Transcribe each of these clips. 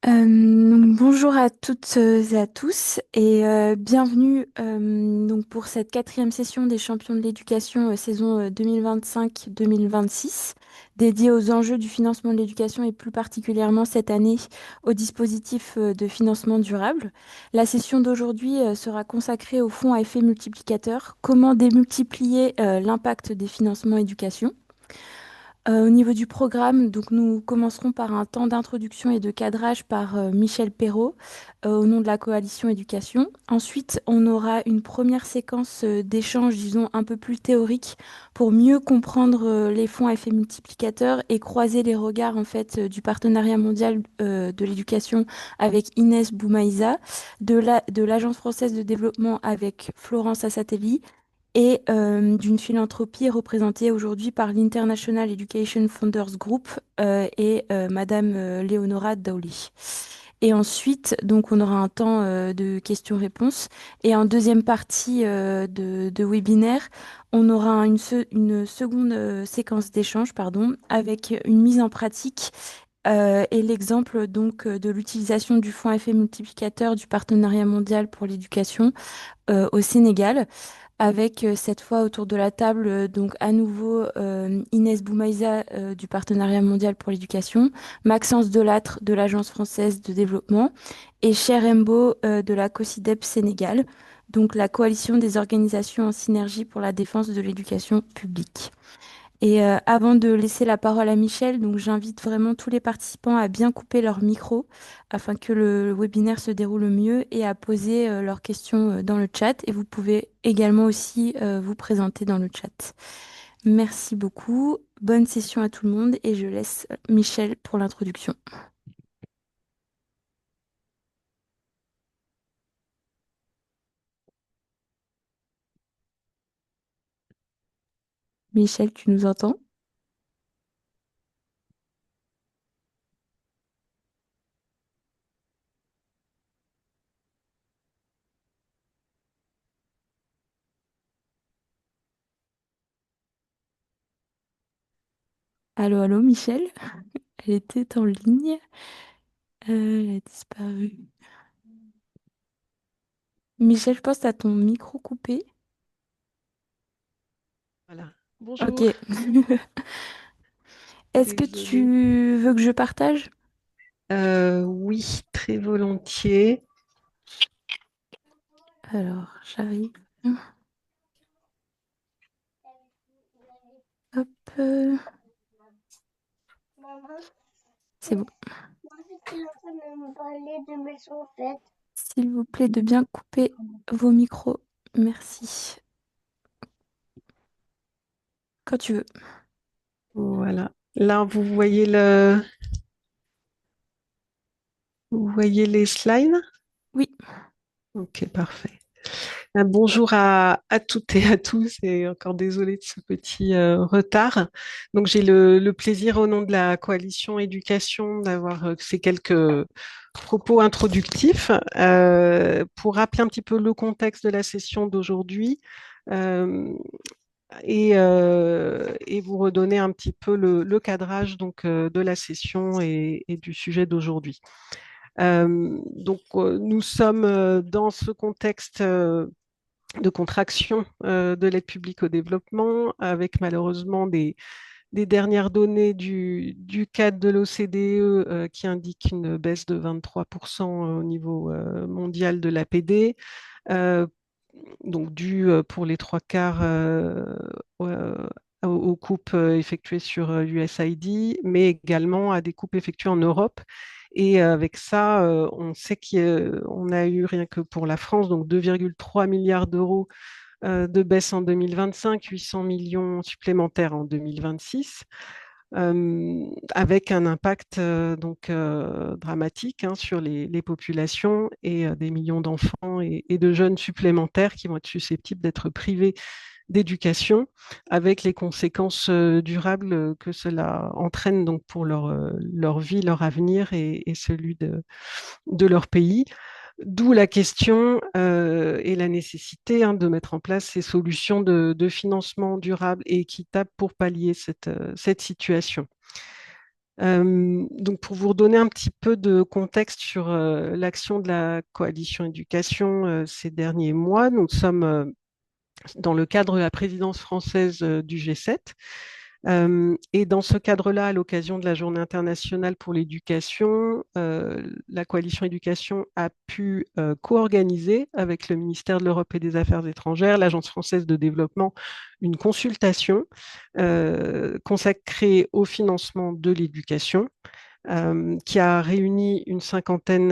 Bonjour à toutes et à tous et bienvenue pour cette quatrième session des champions de l'éducation saison 2025-2026 dédiée aux enjeux du financement de l'éducation et plus particulièrement cette année au dispositif de financement durable. La session d'aujourd'hui sera consacrée au fonds à effet multiplicateur, comment démultiplier l'impact des financements éducation. Au niveau du programme, donc nous commencerons par un temps d'introduction et de cadrage par Michel Perrault au nom de la coalition éducation. Ensuite, on aura une première séquence d'échange, disons, un peu plus théorique pour mieux comprendre les fonds à effet multiplicateur et croiser les regards en fait du partenariat mondial de l'éducation avec Inès Boumaïsa, de l'Agence française de développement avec Florence Assatelli et d'une philanthropie représentée aujourd'hui par l'International Education Founders Group et Madame Leonora Dowley. Et ensuite, donc, on aura un temps de questions-réponses. Et en deuxième partie de webinaire, on aura une seconde séquence d'échange, pardon, avec une mise en pratique et l'exemple donc de l'utilisation du fonds effet multiplicateur du Partenariat mondial pour l'éducation au Sénégal avec cette fois autour de la table, donc à nouveau Inès Boumaïsa du Partenariat mondial pour l'éducation, Maxence Delattre de l'Agence française de développement et Cher Embo de la COSIDEP Sénégal, donc la coalition des organisations en synergie pour la défense de l'éducation publique. Et avant de laisser la parole à Michel, donc j'invite vraiment tous les participants à bien couper leur micro afin que le webinaire se déroule au mieux et à poser leurs questions dans le chat. Et vous pouvez également aussi vous présenter dans le chat. Merci beaucoup. Bonne session à tout le monde et je laisse Michel pour l'introduction. Michel, tu nous entends? Allô, allô, Michel? Elle était en ligne. Elle a disparu. Michel, je pense à ton micro coupé. Voilà. Ok. Bonjour, Est-ce que désolée. tu veux que je partage? Oui, très volontiers. Alors, j'arrive. Hop, c'est bon. S'il vous plaît, de bien couper vos micros. Merci. Quand tu veux. Voilà. Là, vous voyez les slides? Oui, Ok, parfait. Bonjour à toutes et à tous et encore désolée de ce petit retard. Donc, j'ai le plaisir au nom de la coalition éducation d'avoir fait quelques propos introductifs pour rappeler un petit peu le contexte de la session d'aujourd'hui. Euh, et vous redonner un petit peu le cadrage de la session et du sujet d'aujourd'hui. Nous sommes dans ce contexte de contraction de l'aide publique au développement, avec malheureusement des dernières données du cadre de l'OCDE qui indiquent une baisse de 23% au niveau mondial de l'APD. Euh, donc dû pour les trois quarts aux coupes effectuées sur USAID, mais également à des coupes effectuées en Europe. Et avec ça, on sait qu'on a eu rien que pour la France, donc 2,3 milliards d'euros de baisse en 2025, 800 millions supplémentaires en 2026 avec un impact dramatique sur les populations et des millions d'enfants et de jeunes supplémentaires qui vont être susceptibles d'être privés d'éducation, avec les conséquences durables que cela entraîne donc pour leur vie, leur avenir et celui de leur pays. D'où la question et la nécessité de mettre en place ces solutions de financement durable et équitable pour pallier cette situation. Donc, pour vous redonner un petit peu de contexte sur l'action de la coalition éducation ces derniers mois, nous sommes dans le cadre de la présidence française du G7. Et dans ce cadre-là, à l'occasion de la Journée internationale pour l'éducation, la coalition éducation a pu co-organiser avec le ministère de l'Europe et des Affaires étrangères, l'Agence française de développement, une consultation consacrée au financement de l'éducation qui a réuni une cinquantaine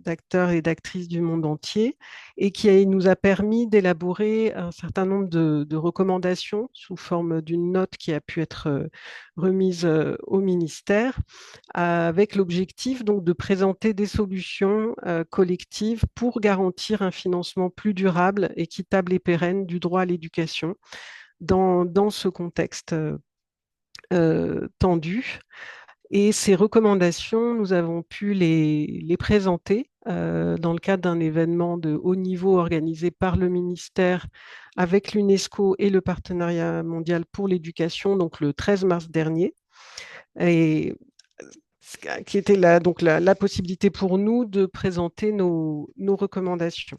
d'acteurs et d'actrices du monde entier et nous a permis d'élaborer un certain nombre de recommandations sous forme d'une note qui a pu être remise au ministère avec l'objectif donc de présenter des solutions collectives pour garantir un financement plus durable, équitable et pérenne du droit à l'éducation dans ce contexte tendu. Et ces recommandations, nous avons pu les présenter dans le cadre d'un événement de haut niveau organisé par le ministère avec l'UNESCO et le Partenariat mondial pour l'éducation, donc le 13 mars dernier, et qui était la possibilité pour nous de présenter nos recommandations.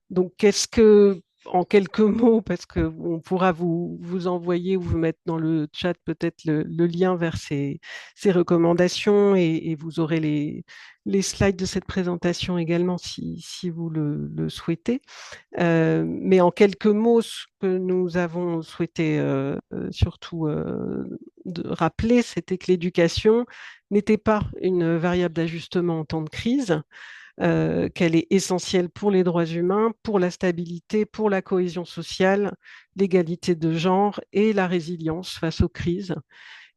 Donc, en quelques mots, parce qu'on pourra vous envoyer ou vous mettre dans le chat peut-être le lien vers ces recommandations et vous aurez les slides de cette présentation également si vous le souhaitez. Mais en quelques mots, ce que nous avons souhaité surtout rappeler, c'était que l'éducation n'était pas une variable d'ajustement en temps de crise, qu'elle est essentielle pour les droits humains, pour la stabilité, pour la cohésion sociale, l'égalité de genre et la résilience face aux crises.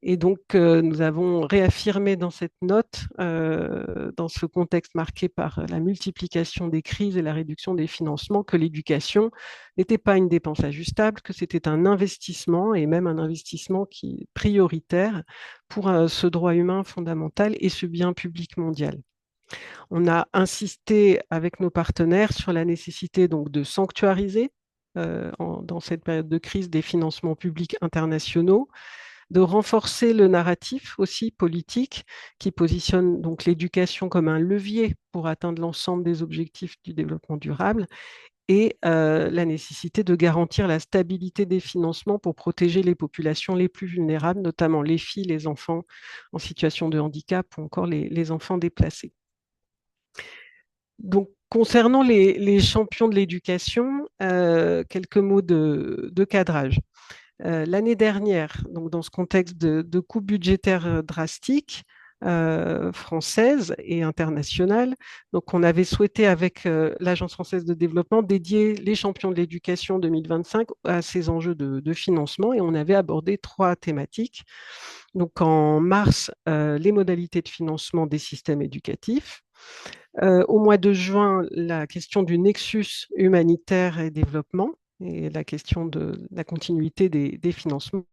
Et donc, nous avons réaffirmé dans cette note, dans ce contexte marqué par la multiplication des crises et la réduction des financements, que l'éducation n'était pas une dépense ajustable, que c'était un investissement et même un investissement qui est prioritaire pour ce droit humain fondamental et ce bien public mondial. On a insisté avec nos partenaires sur la nécessité donc de sanctuariser dans cette période de crise des financements publics internationaux, de renforcer le narratif aussi politique qui positionne donc l'éducation comme un levier pour atteindre l'ensemble des objectifs du développement durable et la nécessité de garantir la stabilité des financements pour protéger les populations les plus vulnérables, notamment les filles, les enfants en situation de handicap ou encore les enfants déplacés. Donc, concernant les champions de l'éducation, quelques mots de cadrage. L'année dernière, donc dans ce contexte de coupes budgétaires drastiques, françaises et internationales, donc on avait souhaité avec l'Agence française de développement dédier les champions de l'éducation 2025 à ces enjeux de financement et on avait abordé trois thématiques. Donc en mars, les modalités de financement des systèmes éducatifs. Au mois de juin, la question du nexus humanitaire et développement et la question de la continuité des financements.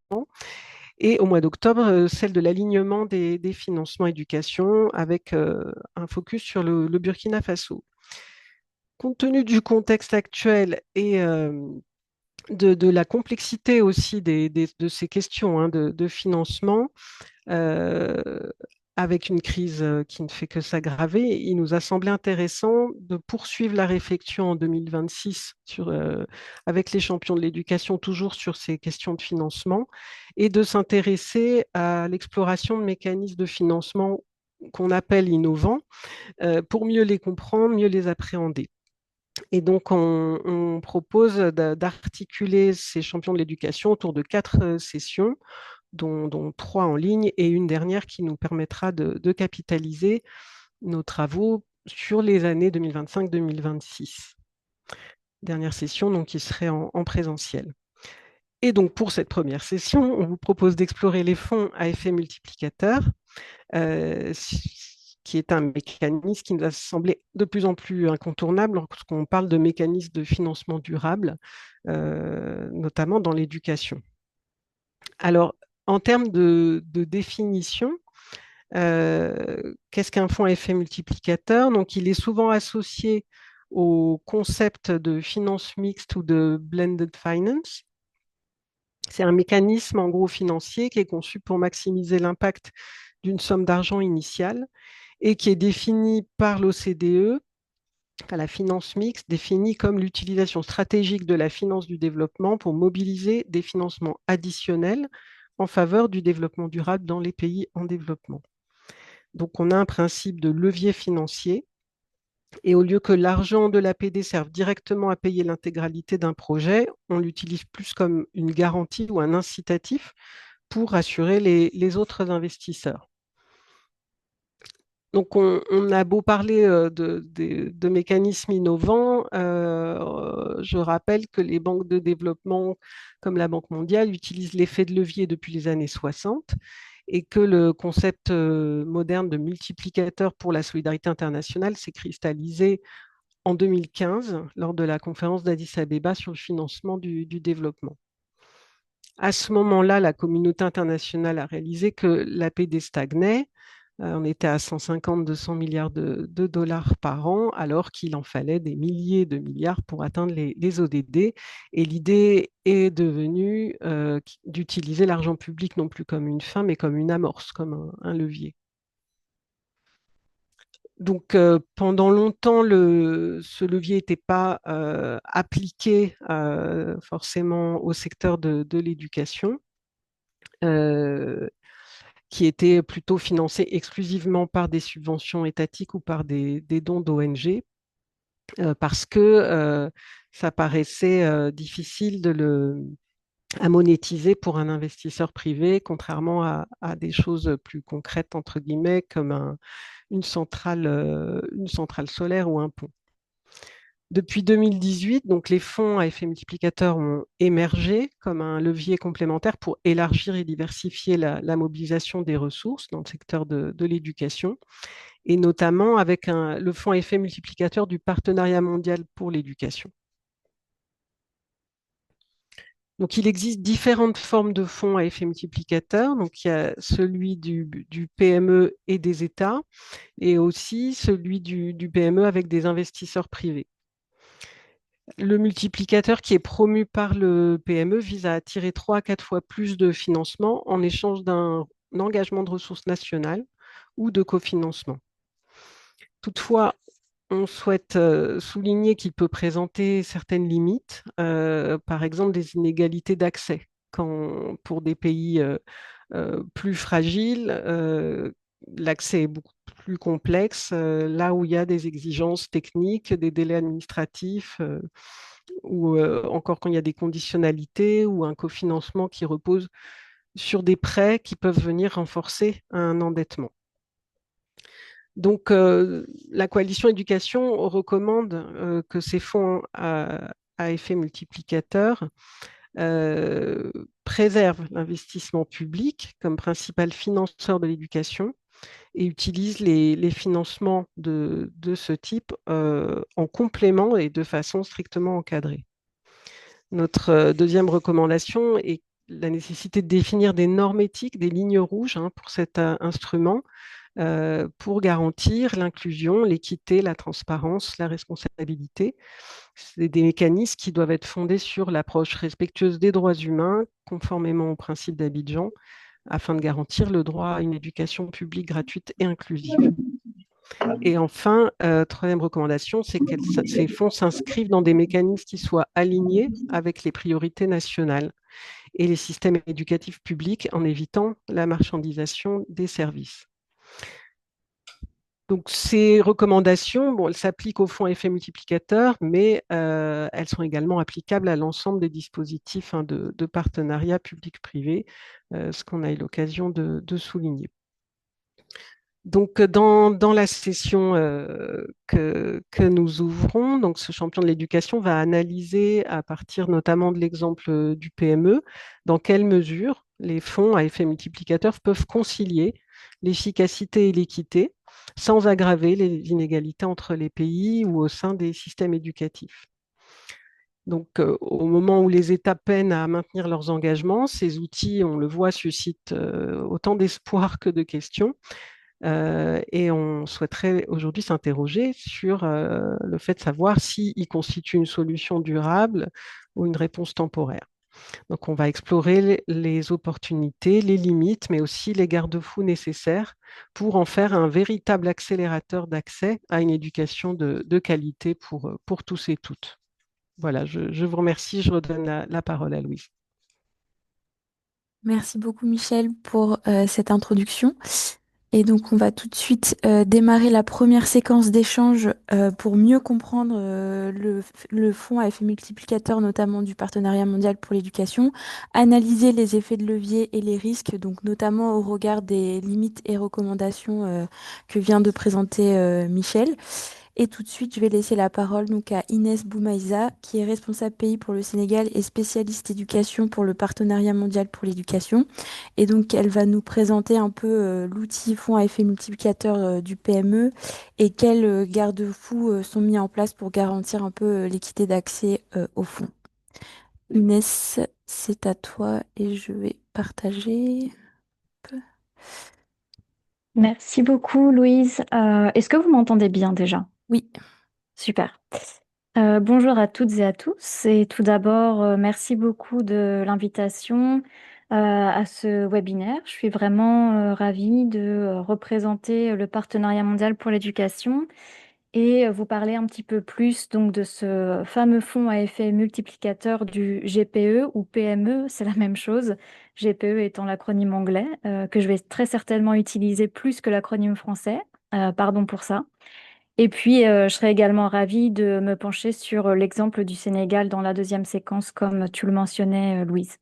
Et au mois d'octobre, celle de l'alignement des financements éducation avec un focus sur le Burkina Faso. Compte tenu du contexte actuel et de la complexité aussi de ces questions de financement, euh, avec une crise qui ne fait que s'aggraver, il nous a semblé intéressant de poursuivre la réflexion en 2026 avec les champions de l'éducation, toujours sur ces questions de financement, et de s'intéresser à l'exploration de mécanismes de financement qu'on appelle innovants, pour mieux les comprendre, mieux les appréhender. Et donc, on propose d'articuler ces champions de l'éducation autour de 4 sessions dont 3 en ligne et une dernière qui nous permettra de capitaliser nos travaux sur les années 2025-2026. Dernière session donc, qui serait en présentiel. Et donc pour cette première session, on vous propose d'explorer les fonds à effet multiplicateur, qui est un mécanisme qui nous a semblé de plus en plus incontournable lorsqu'on parle de mécanismes de financement durable, notamment dans l'éducation. Alors, en termes de définition, qu'est-ce qu'un fonds à effet multiplicateur? Donc, il est souvent associé au concept de finance mixte ou de blended finance. C'est un mécanisme en gros financier qui est conçu pour maximiser l'impact d'une somme d'argent initiale et qui est défini par l'OCDE, à la finance mixte, définie comme l'utilisation stratégique de la finance du développement pour mobiliser des financements additionnels en faveur du développement durable dans les pays en développement. Donc on a un principe de levier financier et au lieu que l'argent de l'APD serve directement à payer l'intégralité d'un projet, on l'utilise plus comme une garantie ou un incitatif pour rassurer les autres investisseurs. Donc, on a beau parler de mécanismes innovants, je rappelle que les banques de développement, comme la Banque mondiale, utilisent l'effet de levier depuis les années 60 et que le concept moderne de multiplicateur pour la solidarité internationale s'est cristallisé en 2015 lors de la conférence d'Addis Abeba sur le financement du développement. À ce moment-là, la communauté internationale a réalisé que l'APD stagnait. On était à 150-200 milliards de dollars par an, alors qu'il en fallait des milliers de milliards pour atteindre les ODD. Et l'idée est devenue d'utiliser l'argent public non plus comme une fin, mais comme une amorce, comme un levier. Donc, pendant longtemps, ce levier n'était pas appliqué forcément au secteur de l'éducation, qui était plutôt financé exclusivement par des subventions étatiques ou par des dons d'ONG, parce que ça paraissait difficile à monétiser pour un investisseur privé, contrairement à des choses plus concrètes, entre guillemets, comme une centrale solaire ou un pont. Depuis 2018, donc les fonds à effet multiplicateur ont émergé comme un levier complémentaire pour élargir et diversifier la mobilisation des ressources dans le secteur de l'éducation, et notamment avec le fonds à effet multiplicateur du Partenariat mondial pour l'éducation. Donc, il existe différentes formes de fonds à effet multiplicateur. Donc, il y a celui du PME et des États, et aussi celui du PME avec des investisseurs privés. Le multiplicateur qui est promu par le PME vise à attirer 3 à 4 fois plus de financement en échange d'un engagement de ressources nationales ou de cofinancement. Toutefois, on souhaite souligner qu'il peut présenter certaines limites, par exemple des inégalités d'accès. Quand, pour des pays plus fragiles, l'accès est beaucoup plus complexe, là où il y a des exigences techniques, des délais administratifs, ou encore quand il y a des conditionnalités ou un cofinancement qui repose sur des prêts qui peuvent venir renforcer un endettement. Donc, la coalition éducation recommande que ces fonds à effet multiplicateur préservent l'investissement public comme principal financeur de l'éducation et utilisent les financements de ce type en complément et de façon strictement encadrée. Notre deuxième recommandation est la nécessité de définir des normes éthiques, des lignes rouges pour cet instrument, pour garantir l'inclusion, l'équité, la transparence, la responsabilité. C'est des mécanismes qui doivent être fondés sur l'approche respectueuse des droits humains, conformément aux principes d'Abidjan, afin de garantir le droit à une éducation publique gratuite et inclusive. Et enfin, troisième recommandation, c'est que ces fonds s'inscrivent dans des mécanismes qui soient alignés avec les priorités nationales et les systèmes éducatifs publics en évitant la marchandisation des services. Donc, ces recommandations, bon, elles s'appliquent au fonds à effet multiplicateur, mais elles sont également applicables à l'ensemble des dispositifs de partenariat public-privé, ce qu'on a eu l'occasion de souligner. Donc, dans la session que nous ouvrons, donc ce champion de l'éducation va analyser, à partir notamment de l'exemple du PME, dans quelle mesure les fonds à effet multiplicateur peuvent concilier l'efficacité et l'équité sans aggraver les inégalités entre les pays ou au sein des systèmes éducatifs. Donc, au moment où les États peinent à maintenir leurs engagements, ces outils, on le voit, suscitent autant d'espoir que de questions. Et on souhaiterait aujourd'hui s'interroger sur le fait de savoir s'ils constituent une solution durable ou une réponse temporaire. Donc, on va explorer les opportunités, les limites, mais aussi les garde-fous nécessaires pour en faire un véritable accélérateur d'accès à une éducation de qualité pour tous et toutes. Voilà, je vous remercie. Je redonne la parole à Louise. Merci beaucoup Michel pour cette introduction. Et donc on va tout de suite démarrer la première séquence d'échange pour mieux comprendre le fonds à effet multiplicateur, notamment du Partenariat mondial pour l'éducation, analyser les effets de levier et les risques, donc notamment au regard des limites et recommandations que vient de présenter Michel. Et tout de suite, je vais laisser la parole donc à Inès Boumaïza, qui est responsable pays pour le Sénégal et spécialiste éducation pour le Partenariat mondial pour l'éducation. Et donc, elle va nous présenter un peu l'outil fonds à effet multiplicateur du PME et quels garde-fous sont mis en place pour garantir un peu l'équité d'accès au fonds. Inès, c'est à toi et je vais partager un peu. Merci beaucoup, Louise. Est-ce que vous m'entendez bien déjà? Oui. Super. Bonjour à toutes et à tous. Et tout d'abord, merci beaucoup de l'invitation à ce webinaire. Je suis vraiment ravie de représenter le Partenariat mondial pour l'éducation et vous parler un petit peu plus donc de ce fameux fonds à effet multiplicateur du GPE ou PME, c'est la même chose. GPE étant l'acronyme anglais que je vais très certainement utiliser plus que l'acronyme français. Pardon pour ça. Et puis, je serais également ravie de me pencher sur l'exemple du Sénégal dans la deuxième séquence, comme tu le mentionnais, Louise.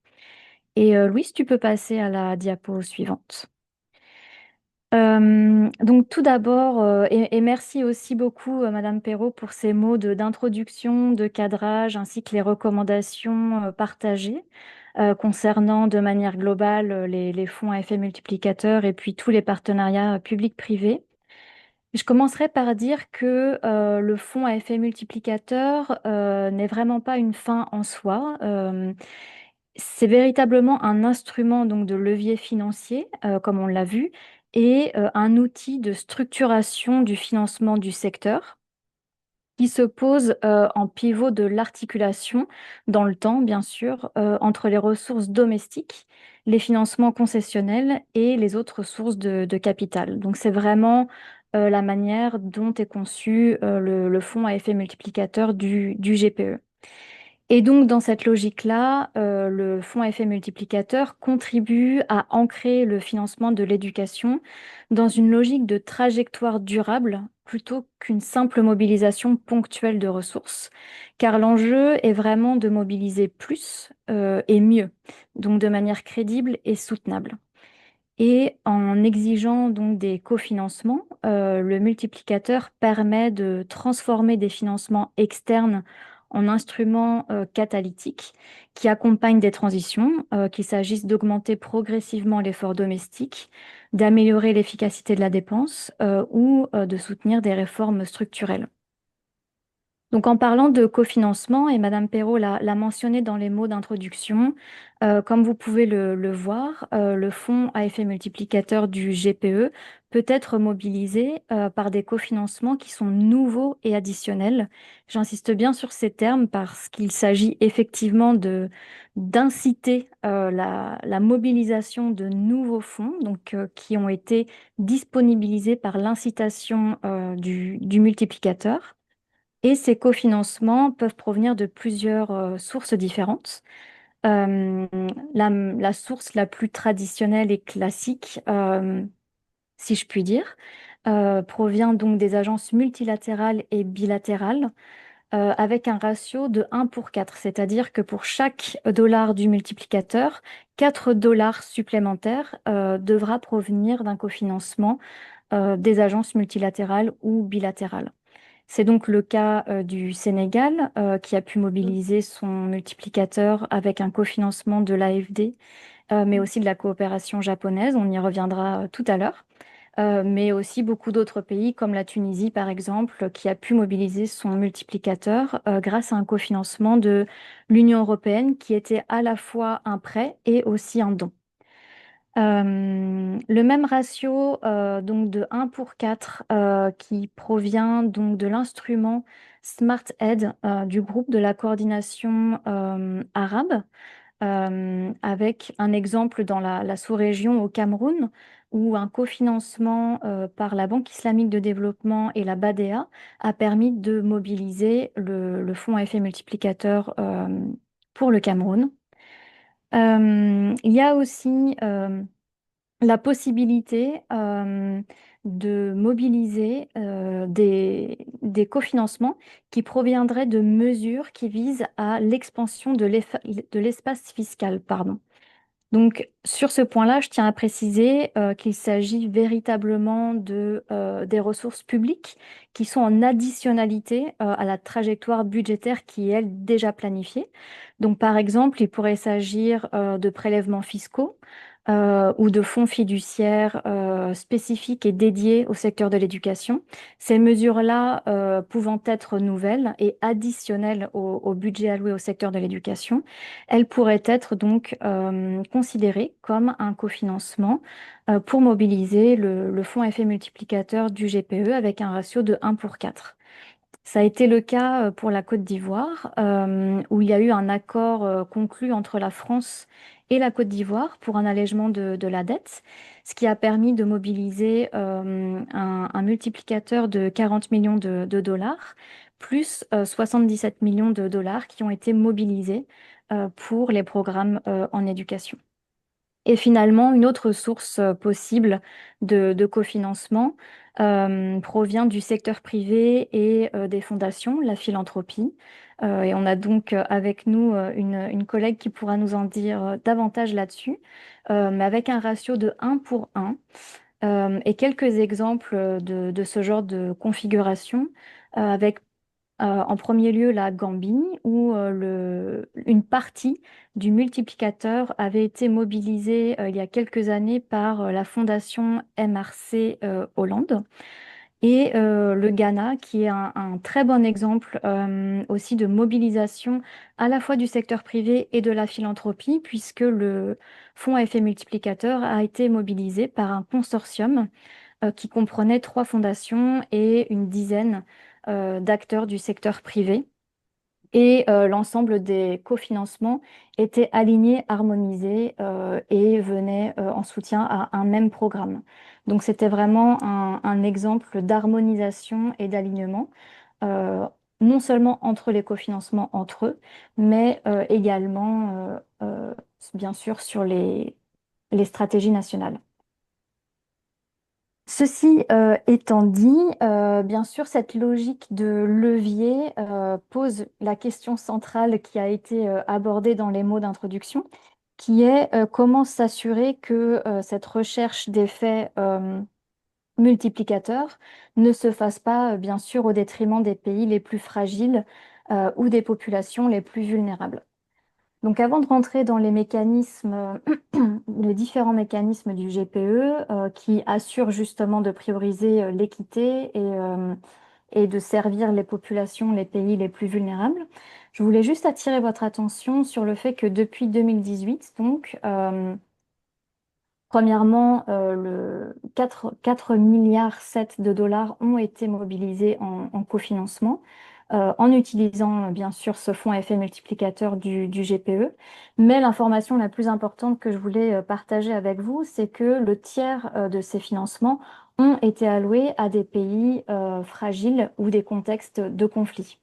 Et Louise, tu peux passer à la diapo suivante. Donc tout d'abord, et merci aussi beaucoup Madame Perrault pour ces mots d'introduction, de cadrage, ainsi que les recommandations partagées concernant de manière globale les fonds à effet multiplicateur et puis tous les partenariats publics-privés. Je commencerai par dire que le fonds à effet multiplicateur n'est vraiment pas une fin en soi. C'est véritablement un instrument donc de levier financier, comme on l'a vu, et un outil de structuration du financement du secteur qui se pose en pivot de l'articulation dans le temps, bien sûr, entre les ressources domestiques, les financements concessionnels et les autres sources de capital. Donc c'est vraiment la manière dont est conçu le fonds à effet multiplicateur du GPE. Et donc, dans cette logique-là, le fonds à effet multiplicateur contribue à ancrer le financement de l'éducation dans une logique de trajectoire durable plutôt qu'une simple mobilisation ponctuelle de ressources, car l'enjeu est vraiment de mobiliser plus et mieux, donc de manière crédible et soutenable. Et en exigeant donc des cofinancements, le multiplicateur permet de transformer des financements externes en instruments catalytiques qui accompagnent des transitions, qu'il s'agisse d'augmenter progressivement l'effort domestique, d'améliorer l'efficacité de la dépense ou de soutenir des réformes structurelles. Donc, en parlant de cofinancement, et Madame Perrault l'a mentionné dans les mots d'introduction, comme vous pouvez le voir, le fonds à effet multiplicateur du GPE peut être mobilisé par des cofinancements qui sont nouveaux et additionnels. J'insiste bien sur ces termes parce qu'il s'agit effectivement d'inciter la mobilisation de nouveaux fonds, donc qui ont été disponibilisés par l'incitation du multiplicateur. Et ces cofinancements peuvent provenir de plusieurs sources différentes. Euh, la source la plus traditionnelle et classique, si je puis dire, provient donc des agences multilatérales et bilatérales avec un ratio de 1 pour 4, c'est-à-dire que pour chaque dollar du multiplicateur, 4 dollars supplémentaires devra provenir d'un cofinancement des agences multilatérales ou bilatérales. C'est donc le cas du Sénégal qui a pu mobiliser son multiplicateur avec un cofinancement de l'AFD, mais aussi de la coopération japonaise. On y reviendra tout à l'heure. Mais aussi beaucoup d'autres pays comme la Tunisie, par exemple, qui a pu mobiliser son multiplicateur grâce à un cofinancement de l'Union européenne qui était à la fois un prêt et aussi un don. Le même ratio donc de 1 pour 4 qui provient donc de l'instrument Smart Aid du groupe de la coordination arabe avec un exemple dans la sous-région au Cameroun, où un cofinancement par la Banque islamique de développement et la BADEA a permis de mobiliser le fonds à effet multiplicateur pour le Cameroun. Il y a aussi la possibilité de mobiliser des cofinancements qui proviendraient de mesures qui visent à l'expansion de l'espace fiscal, pardon. Donc, sur ce point-là, je tiens à préciser qu'il s'agit véritablement des ressources publiques qui sont en additionnalité à la trajectoire budgétaire qui est, elle, déjà planifiée. Donc, par exemple, il pourrait s'agir de prélèvements fiscaux ou de fonds fiduciaires spécifiques et dédiés au secteur de l'éducation. Ces mesures-là pouvant être nouvelles et additionnelles au budget alloué au secteur de l'éducation, elles pourraient être donc considérées comme un cofinancement pour mobiliser le fonds effet multiplicateur du GPE avec un ratio de 1 pour 4. Ça a été le cas pour la Côte d'Ivoire, où il y a eu un accord conclu entre la France et la Côte d'Ivoire pour un allègement de la dette, ce qui a permis de mobiliser un multiplicateur de 40 millions de dollars, plus 77 millions de dollars qui ont été mobilisés pour les programmes en éducation. Et finalement, une autre source possible de cofinancement provient du secteur privé et des fondations, la philanthropie. Et on a donc avec nous une collègue qui pourra nous en dire davantage là-dessus, mais avec un ratio de 1 pour 1. Et quelques exemples de ce genre de configuration, avec en premier lieu, la Gambie, où une partie du multiplicateur avait été mobilisée il y a quelques années par la fondation MRC Hollande. Et le Ghana, qui est un très bon exemple aussi de mobilisation à la fois du secteur privé et de la philanthropie, puisque le fonds à effet multiplicateur a été mobilisé par un consortium qui comprenait 3 fondations et une dizaine d'acteurs du secteur privé. Et l'ensemble des cofinancements étaient alignés, harmonisés et venaient en soutien à un même programme. Donc c'était vraiment un exemple d'harmonisation et d'alignement, euh, non seulement entre les cofinancements entre eux, mais également, bien sûr, sur les stratégies nationales. Ceci étant dit, bien sûr, cette logique de levier pose la question centrale qui a été abordée dans les mots d'introduction, qui est comment s'assurer que cette recherche d'effets multiplicateurs ne se fasse pas, bien sûr, au détriment des pays les plus fragiles ou des populations les plus vulnérables. Donc avant de rentrer dans les mécanismes, les différents mécanismes du GPE qui assurent justement de prioriser l'équité et de servir les populations, les pays les plus vulnérables, je voulais juste attirer votre attention sur le fait que depuis 2018, donc, premièrement, 4 milliards 7 de dollars ont été mobilisés en cofinancement en utilisant bien sûr ce fonds à effet multiplicateur du GPE. Mais l'information la plus importante que je voulais partager avec vous, c'est que le tiers de ces financements ont été alloués à des pays fragiles ou des contextes de conflit.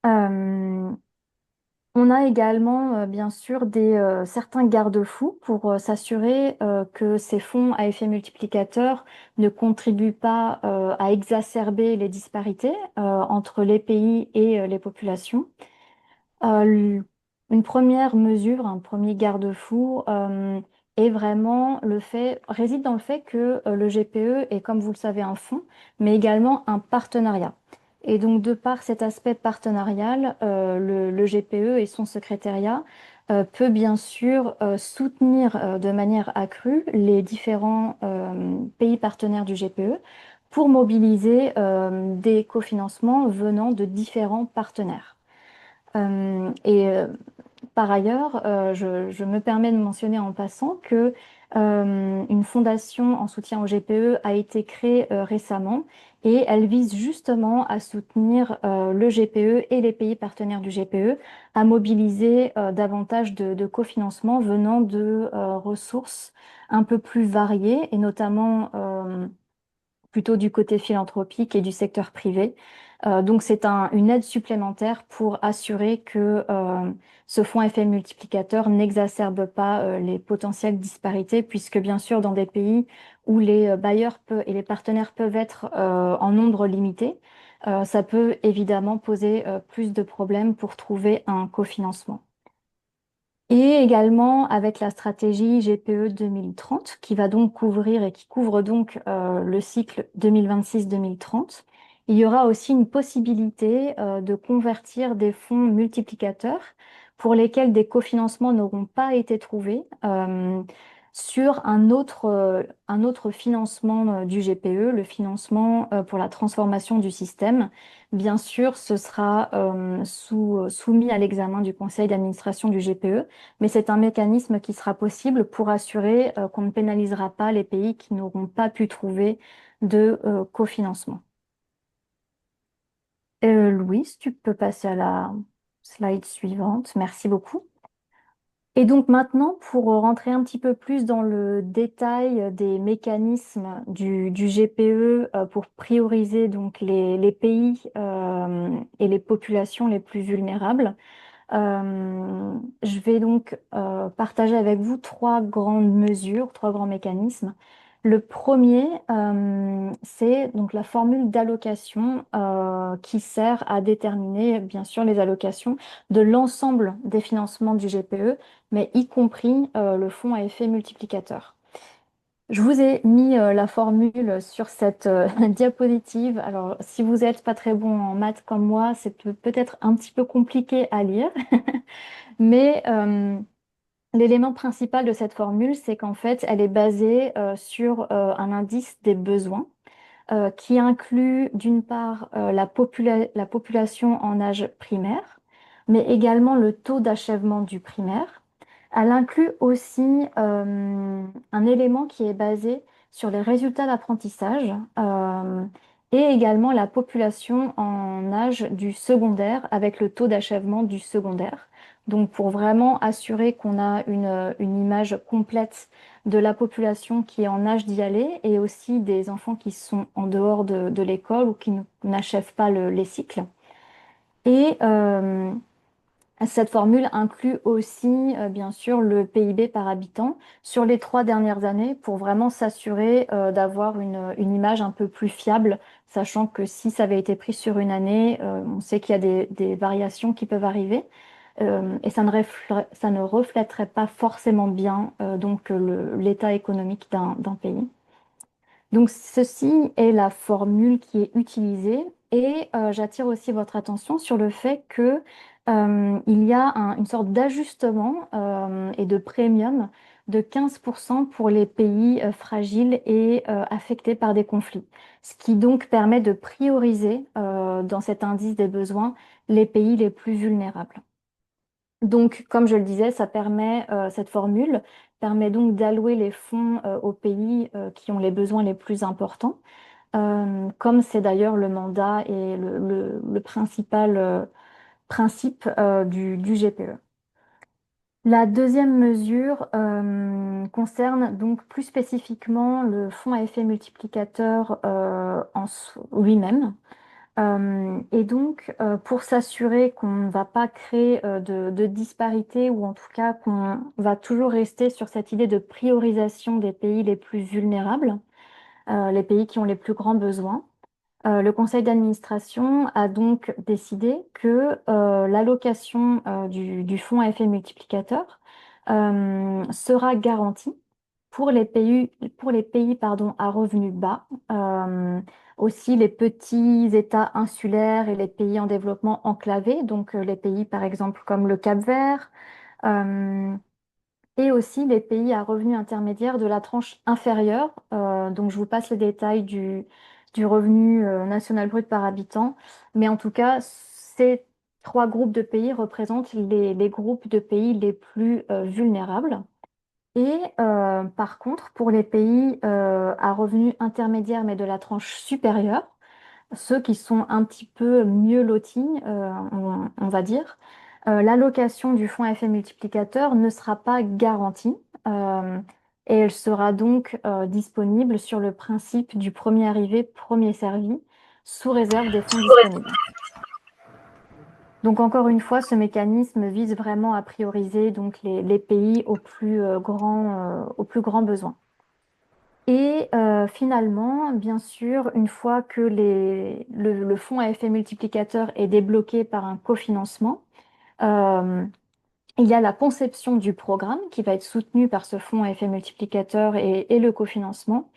Euh, on a également, bien sûr, certains garde-fous pour s'assurer que ces fonds à effet multiplicateur ne contribuent pas à exacerber les disparités entre les pays et les populations. Euh, l- une première mesure, un premier garde-fou est vraiment réside dans le fait que le GPE est, comme vous le savez, un fonds, mais également un partenariat. Et donc, de par cet aspect partenarial, le GPE et son secrétariat peut bien sûr soutenir de manière accrue les différents pays partenaires du GPE pour mobiliser des cofinancements venant de différents partenaires. Et par ailleurs, je me permets de mentionner en passant que Une fondation en soutien au GPE a été créée récemment et elle vise justement à soutenir le GPE et les pays partenaires du GPE à mobiliser davantage de cofinancement venant de ressources un peu plus variées et notamment plutôt du côté philanthropique et du secteur privé. Donc c'est une aide supplémentaire pour assurer que ce fonds effet multiplicateur n'exacerbe pas les potentielles disparités, puisque bien sûr dans des pays où les et les partenaires peuvent être en nombre limité, ça peut évidemment poser plus de problèmes pour trouver un cofinancement. Et également avec la stratégie GPE 2030, qui va donc couvrir et qui couvre donc le cycle 2026-2030, il y aura aussi une possibilité de convertir des fonds multiplicateurs pour lesquels des cofinancements n'auront pas été trouvés sur un autre financement du GPE, le financement pour la transformation du système. Bien sûr, ce sera soumis à l'examen du conseil d'administration du GPE, mais c'est un mécanisme qui sera possible pour assurer qu'on ne pénalisera pas les pays qui n'auront pas pu trouver de cofinancement. Louise, tu peux passer à la slide suivante. Merci beaucoup. Et donc maintenant, pour rentrer un petit peu plus dans le détail des mécanismes du GPE pour prioriser donc les pays et les populations les plus vulnérables, je vais donc partager avec vous trois grandes mesures, trois grands mécanismes. Le premier, c'est donc la formule d'allocation qui sert à déterminer, bien sûr, les allocations de l'ensemble des financements du GPE, mais y compris le fonds à effet multiplicateur. Je vous ai mis la formule sur cette diapositive. Alors, si vous n'êtes pas très bon en maths comme moi, c'est peut-être un petit peu compliqué à lire. Mais l'élément principal de cette formule, c'est qu'en fait, elle est basée sur un indice des besoins qui inclut d'une part la population en âge primaire, mais également le taux d'achèvement du primaire. Elle inclut aussi un élément qui est basé sur les résultats d'apprentissage et également la population en âge du secondaire avec le taux d'achèvement du secondaire. Donc pour vraiment assurer qu'on a une image complète de la population qui est en âge d'y aller et aussi des enfants qui sont en dehors de l'école ou qui n'achèvent pas les cycles. Et cette formule inclut aussi, bien sûr, le PIB par habitant sur les 3 dernières années pour vraiment s'assurer d'avoir une image un peu plus fiable, sachant que si ça avait été pris sur une année, on sait qu'il y a des variations qui peuvent arriver et ça ne reflèterait pas forcément bien donc l'état économique d'un pays. Donc, ceci est la formule qui est utilisée et j'attire aussi votre attention sur le fait que il y a une sorte d'ajustement et de premium de 15% pour les pays fragiles et affectés par des conflits, ce qui donc permet de prioriser dans cet indice des besoins les pays les plus vulnérables. Donc, comme je le disais, cette formule permet donc d'allouer les fonds aux pays qui ont les besoins les plus importants, comme c'est d'ailleurs le mandat et le principal principe du GPE. La deuxième mesure concerne donc plus spécifiquement le fonds à effet multiplicateur lui-même. Et donc, pour s'assurer qu'on ne va pas créer de disparité ou en tout cas qu'on va toujours rester sur cette idée de priorisation des pays les plus vulnérables, les pays qui ont les plus grands besoins, le conseil d'administration a donc décidé que l'allocation du fonds à effet multiplicateur sera garantie pour les pays pardon, à revenus bas, aussi les petits États insulaires et les pays en développement enclavés, donc les pays par exemple comme le Cap-Vert, euh, et aussi les pays à revenus intermédiaires de la tranche inférieure. Donc je vous passe les détails du revenu national brut par habitant, mais en tout cas, ces trois groupes de pays représentent les groupes de pays les plus vulnérables. Et par contre, pour les pays à revenus intermédiaires, mais de la tranche supérieure, ceux qui sont un petit peu mieux lotis, on va dire, l'allocation du fonds effet multiplicateur ne sera pas garantie euh, et elle sera donc disponible sur le principe du premier arrivé, premier servi, sous réserve des fonds disponibles. Donc encore une fois, ce mécanisme vise vraiment à prioriser donc les pays aux plus grands besoins. Et finalement, bien sûr, une fois que le fonds à effet multiplicateur est débloqué par un cofinancement, euh, il y a la conception du programme qui va être soutenu par ce fonds à effet multiplicateur et le cofinancement.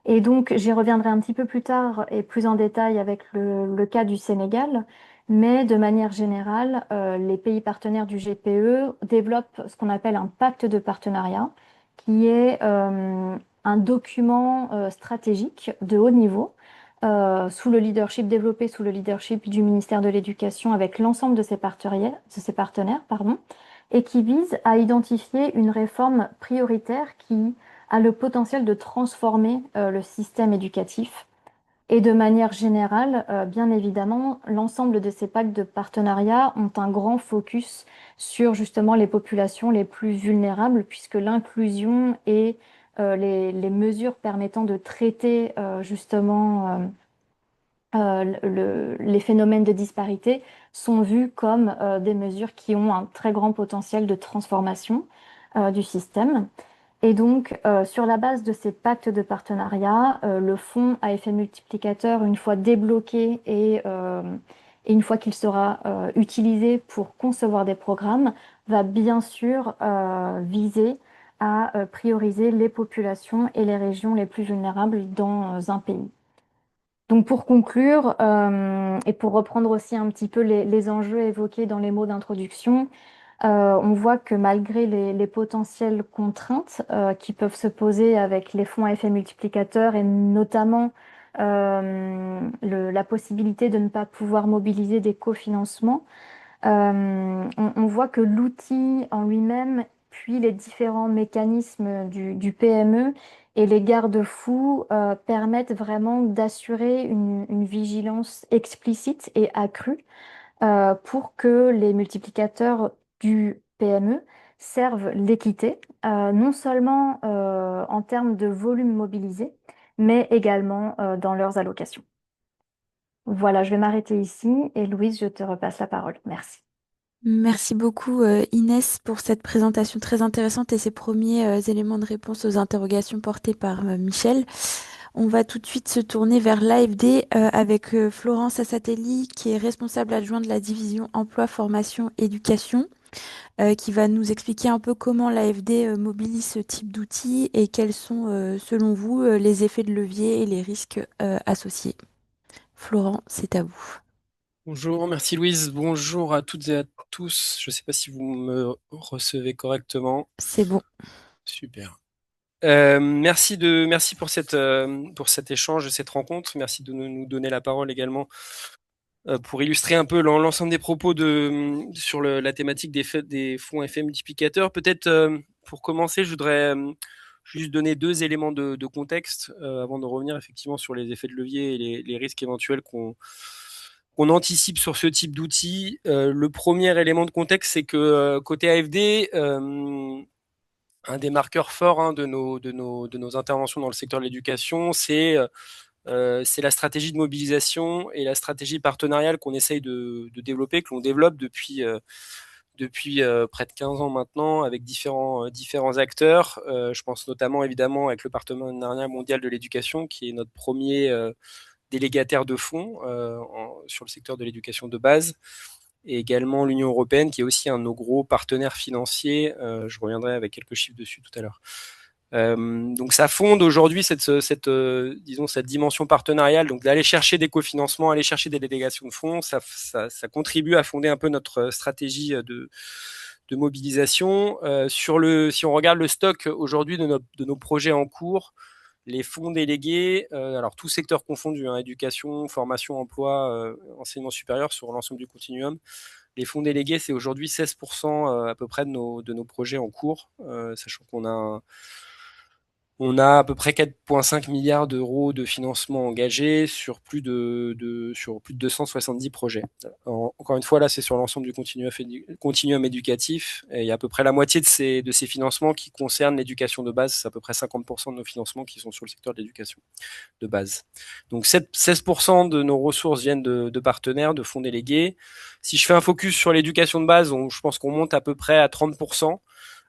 Et donc, j'y reviendrai un petit peu plus tard et plus en détail avec le cas du Sénégal. Mais de manière générale, les pays partenaires du GPE développent ce qu'on appelle un pacte de partenariat, qui est un document stratégique de haut niveau, développé sous le leadership du ministère de l'Éducation avec l'ensemble de ses partenaires, pardon, et qui vise à identifier une réforme prioritaire qui a le potentiel de transformer le système éducatif. Et de manière générale, bien évidemment, l'ensemble de ces pactes de partenariat ont un grand focus sur justement les populations les plus vulnérables, puisque l'inclusion et les mesures permettant de traiter les phénomènes de disparité sont vus comme des mesures qui ont un très grand potentiel de transformation du système. Et donc, sur la base de ces pactes de partenariat, le fonds à effet multiplicateur, une fois débloqué et une fois qu'il sera utilisé pour concevoir des programmes, va bien sûr viser à prioriser les populations et les régions les plus vulnérables dans un pays. Donc pour conclure, et pour reprendre aussi un petit peu les enjeux évoqués dans les mots d'introduction, on voit que malgré les potentielles contraintes qui peuvent se poser avec les fonds à effet multiplicateur et notamment la possibilité de ne pas pouvoir mobiliser des cofinancements, on voit que l'outil en lui-même, puis les différents mécanismes du PME et les garde-fous permettent vraiment d'assurer une vigilance explicite et accrue pour que les multiplicateurs du PME servent l'équité, non seulement en termes de volume mobilisé, mais également dans leurs allocations. Voilà, je vais m'arrêter ici et Louise, je te repasse la parole. Merci. Merci beaucoup Inès pour cette présentation très intéressante et ces premiers éléments de réponse aux interrogations portées par Michel. On va tout de suite se tourner vers l'AFD avec Florence Assatelli qui est responsable adjointe de la division emploi, formation, éducation, qui va nous expliquer un peu comment l'AFD mobilise ce type d'outils et quels sont selon vous les effets de levier et les risques associés. Florent, c'est à vous. Bonjour, merci Louise. Bonjour à toutes et à tous. Je ne sais pas si vous me recevez correctement. C'est bon. Super. Merci pour cet échange, cette rencontre. Merci de nous donner la parole également pour illustrer un peu l'ensemble des propos sur la thématique des fonds effets multiplicateurs. Peut-être pour commencer, je voudrais juste donner deux éléments de contexte avant de revenir effectivement sur les effets de levier et les risques éventuels qu'on anticipe sur ce type d'outils. Le premier élément de contexte, c'est que côté AFD, un des marqueurs forts de nos interventions dans le secteur de l'éducation, c'est la stratégie de mobilisation et la stratégie partenariale qu'on essaye de développer, que l'on développe depuis près de 15 ans maintenant avec différents acteurs. Je pense notamment évidemment avec le Partenariat mondial de l'éducation qui est notre premier délégataire de fonds sur le secteur de l'éducation de base, et également l'Union européenne qui est aussi un de nos gros partenaires financiers. Je reviendrai avec quelques chiffres dessus tout à l'heure. Donc ça fonde aujourd'hui disons, cette dimension partenariale, donc d'aller chercher des cofinancements, aller chercher des délégations de fonds, ça contribue à fonder un peu notre stratégie de mobilisation. Si on regarde le stock aujourd'hui de nos projets en cours, les fonds délégués, alors tout secteur confondu, éducation, formation, emploi, enseignement supérieur sur l'ensemble du continuum, Les fonds délégués, c'est aujourd'hui 16% à peu près de nos projets en cours, sachant qu'on a on a à peu près 4,5 milliards d'euros de financement engagé sur plus de 270 projets. Encore une fois, là, c'est sur l'ensemble du continuum éducatif. Et il y a à peu près la moitié de ces financements qui concernent l'éducation de base. C'est à peu près 50% de nos financements qui sont sur le secteur de l'éducation de base. Donc 16% de nos ressources viennent de partenaires, de fonds délégués. Si je fais un focus sur l'éducation de base, je pense qu'on monte à peu près à 30%.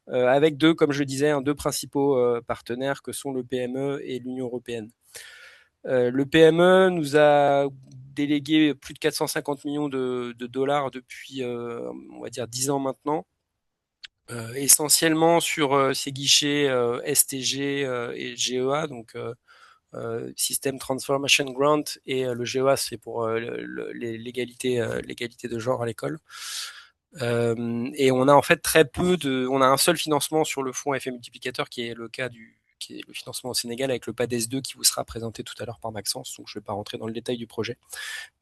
Avec comme je le disais, deux principaux partenaires que sont le PME et l'Union européenne. Le PME nous a délégué plus de 450 millions de dollars depuis, on va dire, 10 ans maintenant, essentiellement sur ces guichets STG et GEA, donc System Transformation Grant, et le GEA, c'est pour l'égalité de genre à l'école. Et on a en fait on a un seul financement sur le fonds effet multiplicateur qui est le financement au Sénégal avec le PADES 2 qui vous sera présenté tout à l'heure par Maxence, donc je ne vais pas rentrer dans le détail du projet.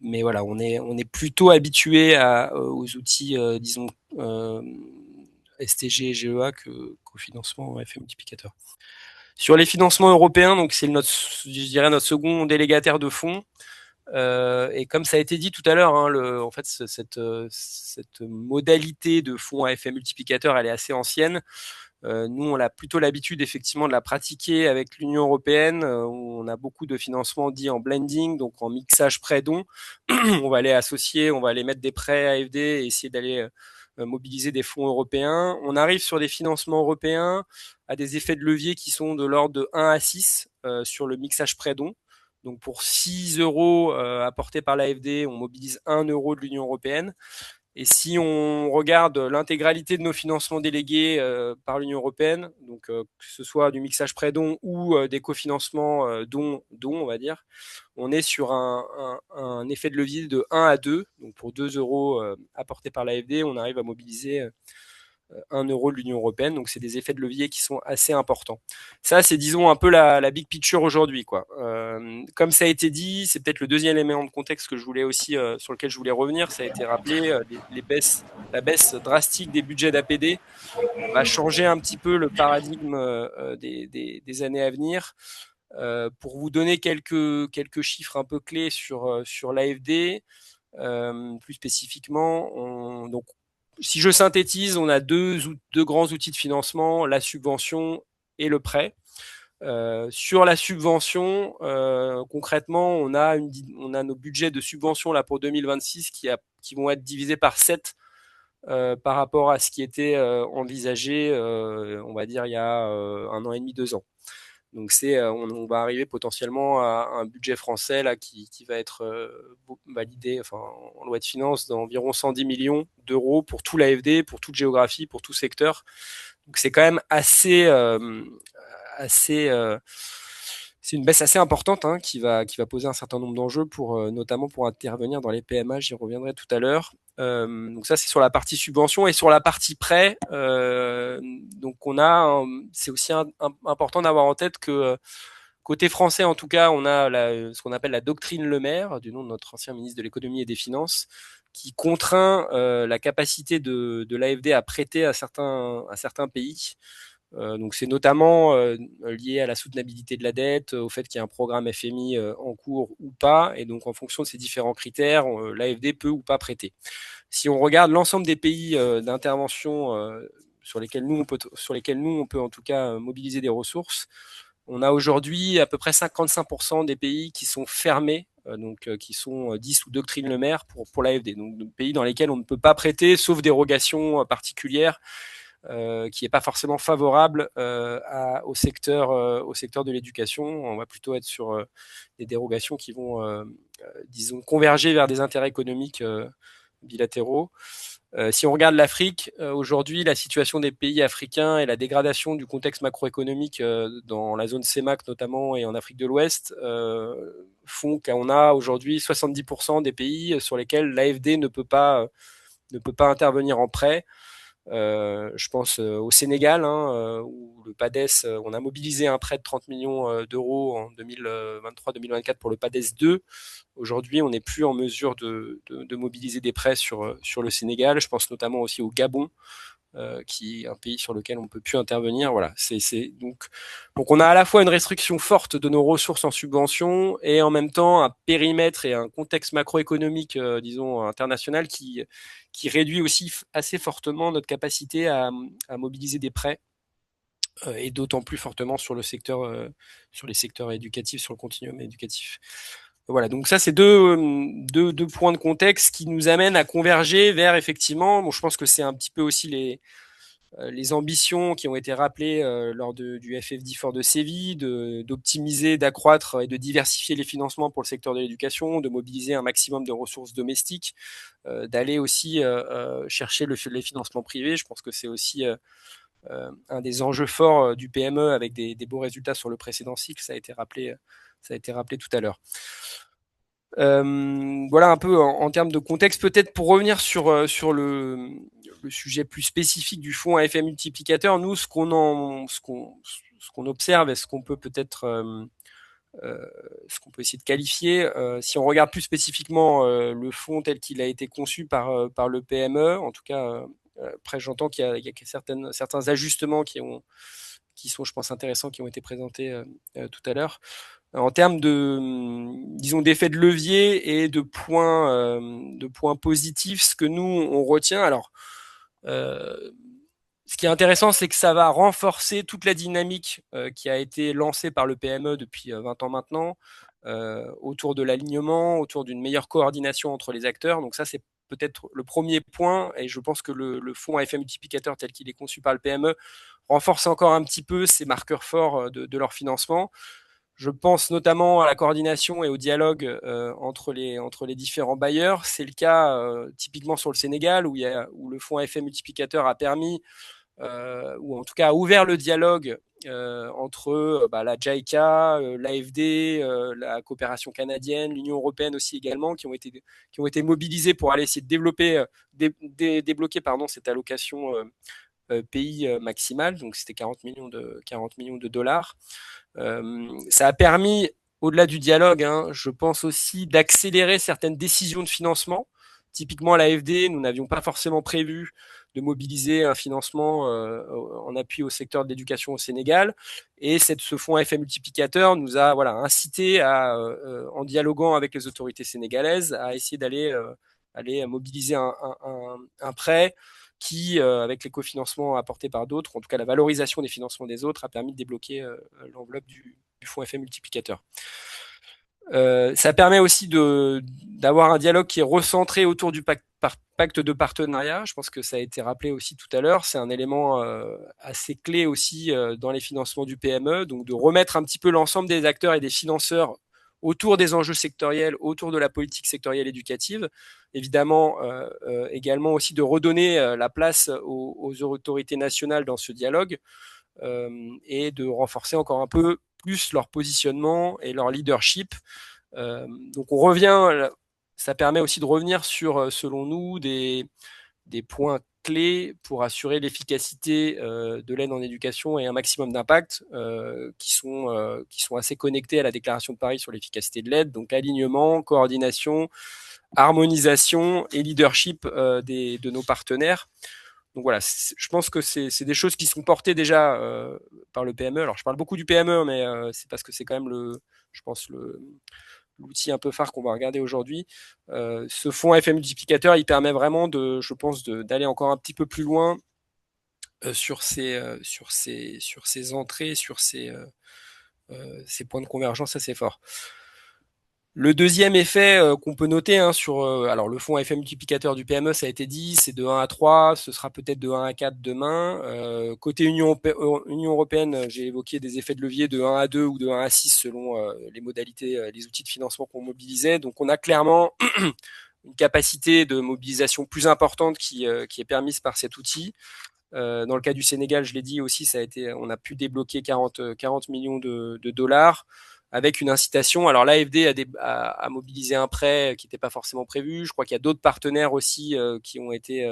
Mais voilà, on est plutôt habitué aux outils, disons, STG et GEA qu'au financement effet multiplicateur. Sur les financements européens, donc c'est je dirais notre second délégataire de fonds. Et comme ça a été dit tout à l'heure, en fait, cette modalité de fonds à effet multiplicateur, elle est assez ancienne. Nous, on a plutôt l'habitude effectivement de la pratiquer avec l'Union européenne, où on a beaucoup de financements dits en blending, donc en mixage prêt-don. On va aller associer, on va aller mettre des prêts AFD et essayer d'aller mobiliser des fonds européens. On arrive sur des financements européens à des effets de levier qui sont de l'ordre de 1 à 6 sur le mixage prêt-don. Donc pour 6 euros apportés par l'AFD, on mobilise 1 euro de l'Union européenne. Et si on regarde l'intégralité de nos financements délégués par l'Union européenne, donc que ce soit du mixage prêt-don ou des cofinancements don, on va dire, on est sur un effet de levier de 1 à 2. Donc pour 2 euros apportés par l'AFD, on arrive à mobiliser 1 euro de l'Union européenne. Donc c'est des effets de levier qui sont assez importants. Ça, c'est disons un peu la big picture aujourd'hui, quoi. Comme ça a été dit, c'est peut-être le deuxième élément de contexte que je voulais aussi sur lequel je voulais revenir. Ça a été rappelé, la baisse drastique des budgets d'APD va changer un petit peu le paradigme des années à venir. Pour vous donner quelques chiffres un peu clés sur l'AFD, plus spécifiquement, donc si je synthétise, on a deux grands outils de financement, la subvention et le prêt. Sur la subvention, concrètement, on a nos budgets de subvention là pour 2026 qui vont être divisés par 7 par rapport à ce qui était envisagé, on va dire, il y a 1 an et demi, 2 ans. Donc on va arriver potentiellement à un budget français là qui va être validé, en loi de finances, d'environ 110 millions d'euros pour tout l'AFD, pour toute géographie, pour tout secteur. Donc c'est quand même assez c'est une baisse assez importante qui va poser un certain nombre d'enjeux notamment pour intervenir dans les PMA. J'y reviendrai tout à l'heure. Donc ça c'est sur la partie subvention, et sur la partie prêt, donc c'est aussi important d'avoir en tête que côté français en tout cas, on a ce qu'on appelle la doctrine Le Maire, du nom de notre ancien ministre de l'économie et des finances, qui contraint la capacité de l'AFD à prêter à certains pays. Donc c'est notamment lié à la soutenabilité de la dette, au fait qu'il y ait un programme FMI en cours ou pas, et donc en fonction de ces différents critères, l'AFD peut ou pas prêter. Si on regarde l'ensemble des pays d'intervention sur lesquels nous on peut en tout cas mobiliser des ressources, on a aujourd'hui à peu près 55% des pays qui sont fermés, qui sont 10 sous doctrine Le Maire pour l'AFD. Donc des pays dans lesquels on ne peut pas prêter, sauf dérogation particulière, qui n'est pas forcément favorable au secteur de l'éducation. On va plutôt être sur des dérogations qui vont, disons, converger vers des intérêts économiques bilatéraux. Si on regarde l'Afrique, aujourd'hui, la situation des pays africains et la dégradation du contexte macroéconomique dans la zone CEMAC notamment et en Afrique de l'Ouest font qu'on a aujourd'hui 70% des pays sur lesquels l'AFD ne peut pas intervenir en prêt. Je pense au Sénégal, où le PADES, on a mobilisé un prêt de 30 millions d'euros en 2023-2024 pour le PADES 2. Aujourd'hui, on n'est plus en mesure de mobiliser des prêts sur le Sénégal. Je pense notamment aussi au Gabon, qui est un pays sur lequel on ne peut plus intervenir. Voilà. Donc on a à la fois une restriction forte de nos ressources en subvention et en même temps un périmètre et un contexte macroéconomique, disons, international qui réduit aussi assez fortement notre capacité à mobiliser des prêts, et d'autant plus fortement sur sur les secteurs éducatifs, sur le continuum éducatif. Voilà, donc ça, c'est deux points de contexte qui nous amènent à converger vers, effectivement, bon, je pense que c'est un petit peu aussi les ambitions qui ont été rappelées lors du FFD Fort de Séville, d'optimiser, d'accroître et de diversifier les financements pour le secteur de l'éducation, de mobiliser un maximum de ressources domestiques, d'aller aussi chercher les financements privés. Je pense que c'est aussi un des enjeux forts du PME avec des beaux résultats sur le précédent cycle. Ça a été rappelé tout à l'heure. Voilà un peu en termes de contexte. Peut-être pour revenir sur le sujet plus spécifique du fonds à effet multiplicateur, nous, ce qu'on observe et ce qu'on peut essayer de qualifier, si on regarde plus spécifiquement le fonds tel qu'il a été conçu par le PME, en tout cas, après j'entends qu'il y a certains ajustements qui sont, je pense, intéressants, qui ont été présentés tout à l'heure. En termes disons, d'effet de levier et de points positifs, ce que nous, on retient, alors, ce qui est intéressant, c'est que ça va renforcer toute la dynamique qui a été lancée par le PME depuis 20 ans maintenant, autour de l'alignement, autour d'une meilleure coordination entre les acteurs. Donc ça, c'est peut-être le premier point, et je pense que le fonds à effet multiplicateur tel qu'il est conçu par le PME renforce encore un petit peu ces marqueurs forts de leur financement. Je pense notamment à la coordination et au dialogue entre les différents bailleurs. C'est le cas typiquement sur le Sénégal, où le fonds à effet multiplicateur a permis, ou en tout cas a ouvert le dialogue entre la JICA, l'AFD, la coopération canadienne, l'Union européenne aussi également, qui ont été mobilisés pour aller essayer de débloquer cette allocation pays maximale. Donc c'était 40 millions de dollars. Ça a permis, au-delà du dialogue, je pense aussi d'accélérer certaines décisions de financement. Typiquement, à l'AFD, nous n'avions pas forcément prévu de mobiliser un financement en appui au secteur de l'éducation au Sénégal. Et ce fonds à effet multiplicateur nous a incité en dialoguant avec les autorités sénégalaises, à essayer d'aller mobiliser un prêt qui, avec les cofinancements apportés par d'autres, en tout cas la valorisation des financements des autres, a permis de débloquer l'enveloppe du fonds effet multiplicateur. Ça permet aussi d'avoir un dialogue qui est recentré autour du pacte de partenariat. Je pense que ça a été rappelé aussi tout à l'heure. C'est un élément assez clé aussi dans les financements du PME, donc de remettre un petit peu l'ensemble des acteurs et des financeurs autour des enjeux sectoriels, autour de la politique sectorielle éducative. Évidemment, également aussi de redonner la place aux autorités nationales dans ce dialogue, et de renforcer encore un peu plus leur positionnement et leur leadership. Donc on revient, ça permet aussi de revenir sur, selon nous, des points clés pour assurer l'efficacité de l'aide en éducation et un maximum d'impact, qui sont assez connectés à la déclaration de Paris sur l'efficacité de l'aide. Donc alignement, coordination, harmonisation et leadership de nos partenaires. Donc voilà, je pense que c'est des choses qui sont portées déjà par le PME. Alors je parle beaucoup du PME, mais c'est parce que c'est quand même je pense l'outil un peu phare qu'on va regarder aujourd'hui. Ce fonds effet multiplicateur, il permet vraiment je pense, d'aller encore un petit peu plus loin sur ces entrées, sur ces points de convergence assez forts. Le deuxième effet qu'on peut noter sur alors le fonds à effet multiplicateur du PME, ça a été dit, c'est de 1 à 3, ce sera peut-être de 1 à 4 demain. Côté Union européenne, j'ai évoqué des effets de levier de 1 à 2 ou de 1 à 6 selon les modalités, les outils de financement qu'on mobilisait. Donc on a clairement une capacité de mobilisation plus importante qui est permise par cet outil. Dans le cas du Sénégal, je l'ai dit aussi, on a pu débloquer 40 millions de dollars avec une incitation. Alors l'AFD a mobilisé un prêt qui n'était pas forcément prévu. Je crois qu'il y a d'autres partenaires aussi qui ont été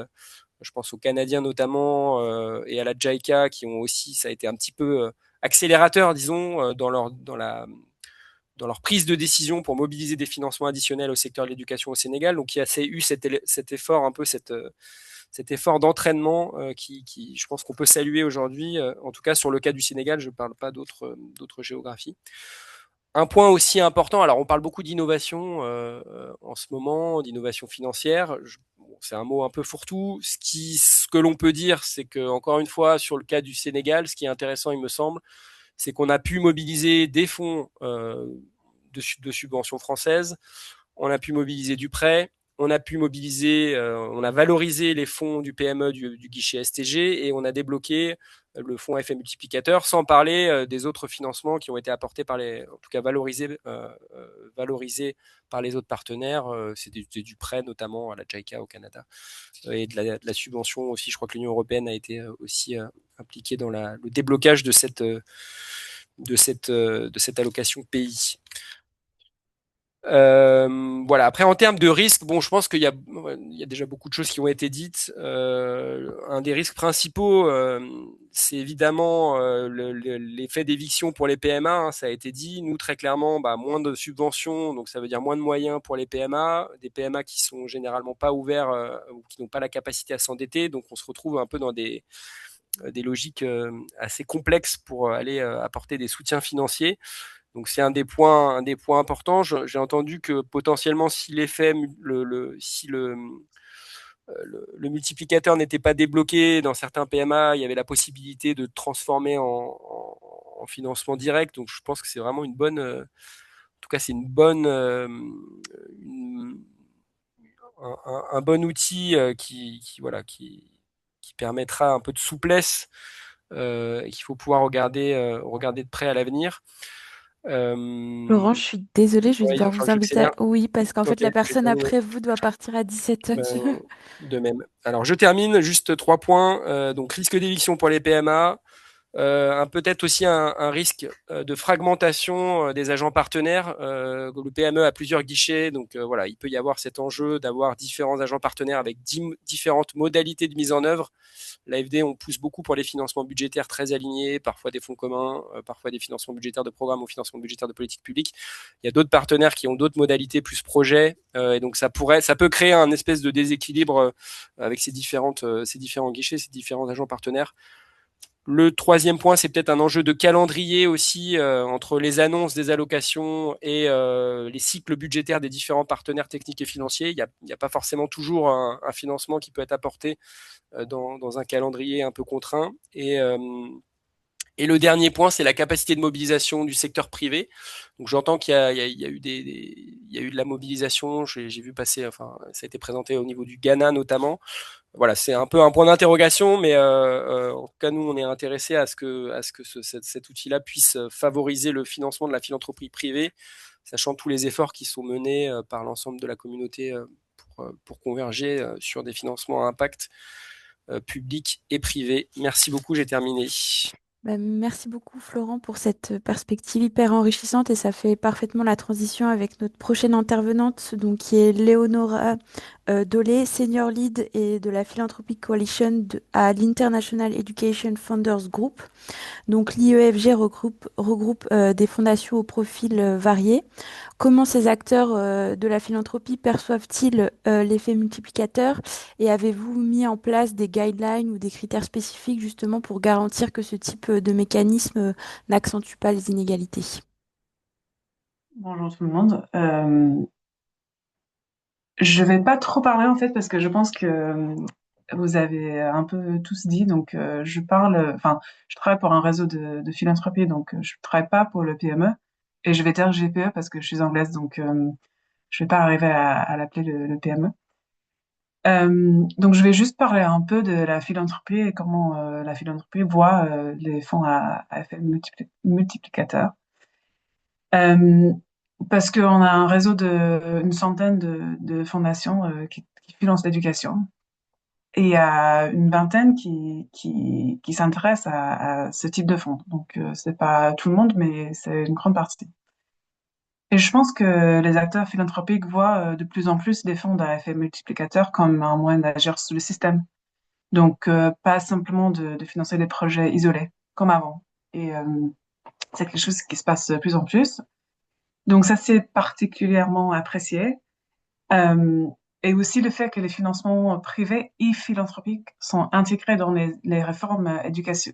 Je pense aux Canadiens notamment et à la JICA qui ont aussi, ça a été un petit peu accélérateur, disons, dans leur prise de décision pour mobiliser des financements additionnels au secteur de l'éducation au Sénégal. Donc il y a eu cet effort, un peu cet effort d'entraînement qui, je pense qu'on peut saluer aujourd'hui. En tout cas, sur le cas du Sénégal, je ne parle pas d'autres géographies. Un point aussi important, alors on parle beaucoup d'innovation en ce moment, d'innovation financière. C'est un mot un peu fourre-tout. Ce que l'on peut dire, c'est que, encore une fois, sur le cas du Sénégal, ce qui est intéressant, il me semble, c'est qu'on a pu mobiliser des fonds de subventions françaises, on a pu mobiliser du prêt, on a pu mobiliser, on a valorisé les fonds du PME du guichet STG et on a débloqué le fonds effet multiplicateur, sans parler des autres financements qui ont été apportés en tout cas valorisés par les autres partenaires. C'est du prêt notamment à la JICA au Canada et de la subvention aussi. Je crois que l'Union européenne a été aussi impliquée dans le déblocage de cette allocation pays. Voilà. Après, en termes de risques, bon, je pense qu'il y a déjà beaucoup de choses qui ont été dites. Un des risques principaux, c'est évidemment l'effet d'éviction pour les PMA. Hein, ça a été dit. Nous, très clairement, moins de subventions, donc ça veut dire moins de moyens pour les PMA. Des PMA qui sont généralement pas ouverts ou qui n'ont pas la capacité à s'endetter. Donc, on se retrouve un peu dans des logiques assez complexes pour aller apporter des soutiens financiers. Donc c'est un des points importants. J'ai entendu que potentiellement, si le multiplicateur n'était pas débloqué dans certains PMA, il y avait la possibilité de transformer en financement direct. Donc je pense que c'est vraiment une bonne, en tout cas c'est une bonne, un bon outil qui permettra un peu de souplesse et qu'il faut pouvoir regarder de près à l'avenir. Laurent, je suis désolée, je vais Ouais, il va devoir falloir vous que inviter j'accélère. Oui, parce qu'en fait, Ok, la je vais personne terminer. après vous doit partir à 17h. De même. Alors, je termine juste 3 points. Donc, risque d'éviction pour les PMA. Peut-être aussi un risque de fragmentation des agents partenaires. Le PME a plusieurs guichets, donc voilà, il peut y avoir cet enjeu d'avoir différents agents partenaires avec différentes modalités de mise en œuvre. L'AFD, on pousse beaucoup pour les financements budgétaires très alignés, parfois des fonds communs, parfois des financements budgétaires de programmes ou financements budgétaires de politique publique. Il y a d'autres partenaires qui ont d'autres modalités plus projets, et donc ça peut créer un espèce de déséquilibre avec ces différents guichets, ces différents agents partenaires. Le troisième point, c'est peut-être un enjeu de calendrier aussi entre les annonces des allocations et les cycles budgétaires des différents partenaires techniques et financiers. Il n'y a pas forcément toujours un financement qui peut être apporté dans un calendrier un peu contraint. Et le dernier point, c'est la capacité de mobilisation du secteur privé. Donc j'entends qu'il y a eu il y a eu de la mobilisation. J'ai vu passer, enfin, ça a été présenté au niveau du Ghana notamment. Voilà, c'est un peu un point d'interrogation, mais en tout cas, nous, on est intéressé à ce que cet outil-là puisse favoriser le financement de la philanthropie privée, sachant tous les efforts qui sont menés par l'ensemble de la communauté pour converger sur des financements à impact public et privé. Merci beaucoup, j'ai terminé. Merci beaucoup Florent pour cette perspective hyper enrichissante et ça fait parfaitement la transition avec notre prochaine intervenante, donc qui est Léonora Dolé, Senior Lead et de la Philanthropic Coalition à l'International Education Founders Group. Donc l'IEFG regroupe des fondations au profil varié. Comment ces acteurs de la philanthropie perçoivent-ils l'effet multiplicateur et avez-vous mis en place des guidelines ou des critères spécifiques justement pour garantir que ce type de mécanisme n'accentue pas les inégalités? Bonjour tout le monde. Je vais pas trop parler en fait parce que je pense que vous avez un peu tous dit. Donc je travaille pour un réseau de philanthropie, donc je travaille pas pour le PME et je vais dire GPE parce que je suis anglaise, donc je vais pas arriver à l'appeler le PME. Donc je vais juste parler un peu de la philanthropie et comment la philanthropie voit les fonds à effet multiplicateur. Euh, Parce qu'on a un réseau une centaine de fondations qui financent l'éducation. Et il y a une vingtaine qui s'intéressent à ce type de fonds. Donc, c'est pas tout le monde, mais c'est une grande partie. Et je pense que les acteurs philanthropiques voient de plus en plus des fonds à effet multiplicateur comme un moyen d'agir sur le système. Donc, pas simplement de financer des projets isolés, comme avant. Et c'est quelque chose qui se passe de plus en plus. Donc, ça, c'est particulièrement apprécié. Euh, et aussi le fait que les financements privés et philanthropiques sont intégrés dans les réformes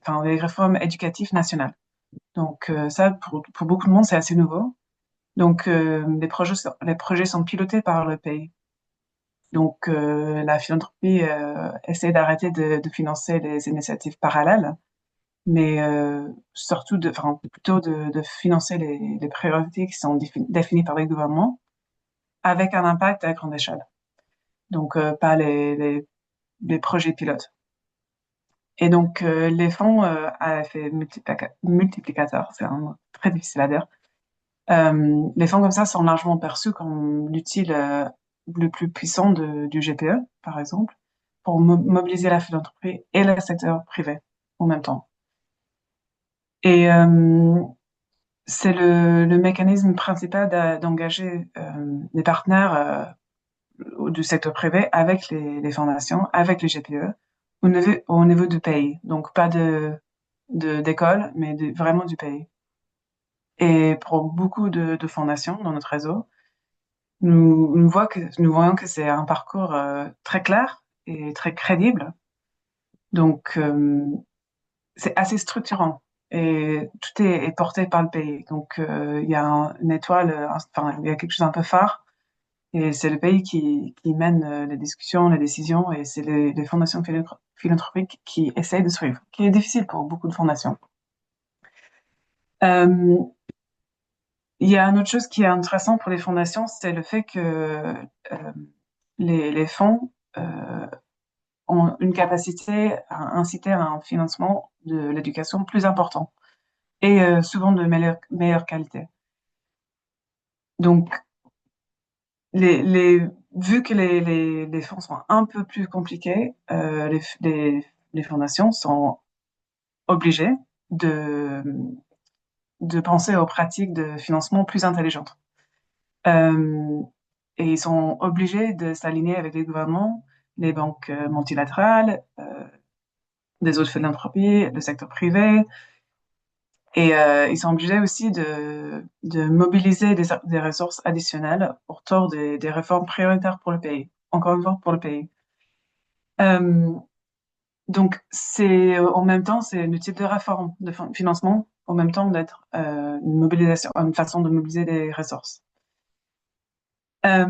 enfin, les réformes éducatives nationales. Donc, ça, pour beaucoup de monde, c'est assez nouveau. Donc, les projets sont pilotés par le pays. Donc, la philanthropie essaie d'arrêter de financer les initiatives parallèles, mais surtout enfin, plutôt de financer les priorités qui sont définies par les gouvernements avec un impact à grande échelle. Donc, pas les projets pilotes. Et donc, les fonds à effet multiplicateur, c'est un mot très difficile à dire. Les fonds comme ça sont largement perçus comme l'utile le plus puissant du GPE, par exemple, pour mobiliser la philanthropie et le secteur privé en même temps. Et c'est le mécanisme principal d'engager des partenaires du secteur privé avec les fondations, avec les GPE, au niveau du pays. Donc, pas d'école, mais vraiment du pays. Et pour beaucoup de fondations dans notre réseau, nous voyons que c'est un parcours très clair et très crédible. Donc, c'est assez structurant et tout est porté par le pays. Donc, il y a une étoile, enfin, il y a quelque chose un peu phare et c'est le pays qui mène les discussions, les décisions et c'est les fondations philanthropiques qui essayent de suivre, qui est difficile pour beaucoup de fondations. Euh, il y a une autre chose qui est intéressante pour les fondations, c'est le fait que les fonds ont une capacité à inciter à un financement de l'éducation plus important et souvent de meilleure qualité. Donc, vu que les fonds sont un peu plus compliqués, les fondations sont obligées de, de penser aux pratiques de financement plus intelligentes. Euh, et ils sont obligés de s'aligner avec les gouvernements, les banques multilatérales, des autres philanthropies, le secteur privé. Et ils sont obligés aussi de mobiliser des ressources additionnelles autour des réformes prioritaires pour le pays. Encore une fois, pour le pays. Euh, donc, en même temps, c'est le type de réforme de financement, en même temps d'être une mobilisation, une façon de mobiliser des ressources. Euh,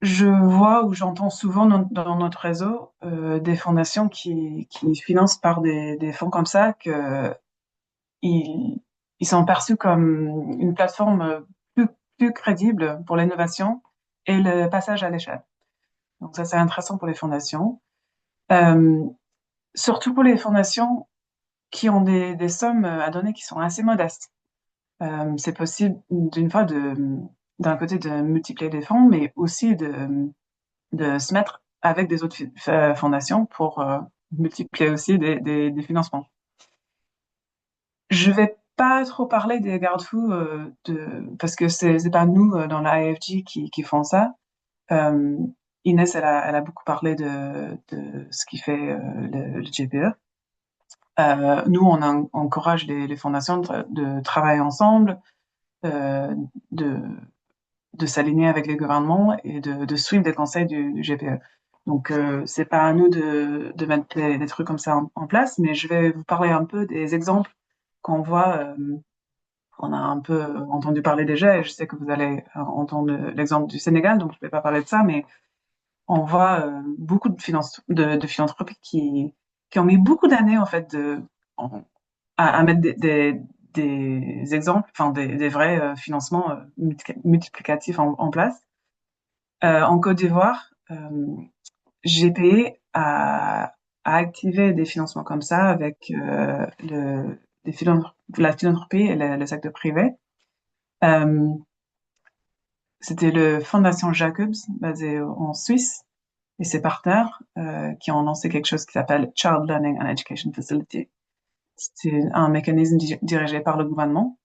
je vois ou j'entends souvent dans notre réseau des fondations qui financent par des fonds comme ça que ils, ils sont perçus comme une plateforme plus crédible pour l'innovation et le passage à l'échelle. Donc ça, c'est intéressant pour les fondations. Euh, Surtout pour les fondations qui ont des sommes à donner qui sont assez modestes. C'est possible d'une fois d'un côté de multiplier les fonds, mais aussi de se mettre avec des autres fondations pour multiplier aussi des financements. Je vais pas trop parler des garde-fous parce que c'est pas nous dans la AFG qui font ça. Euh, Inès, elle a beaucoup parlé de ce qui fait le GPE. Nous, on encourage les fondations de travailler ensemble, euh, de, de s'aligner avec les gouvernements et de suivre des conseils du GPE. Donc, c'est pas à nous de mettre des trucs comme ça en place, mais je vais vous parler un peu des exemples qu'on voit. On a un peu entendu parler déjà, et je sais que vous allez entendre l'exemple du Sénégal, donc je ne vais pas parler de ça, mais on voit beaucoup de philanthropies qui ont mis beaucoup d'années en fait à mettre des exemples, enfin des vrais financements multiplicatifs en place. En Côte d'Ivoire, GPE a activé des financements comme ça avec la philanthropie et le secteur privé. Euh, C'était le Fondation Jacobs, basé en Suisse, et ses partenaires qui ont lancé quelque chose qui s'appelle Child Learning and Education Facility. C'est un mécanisme dirigé par le gouvernement.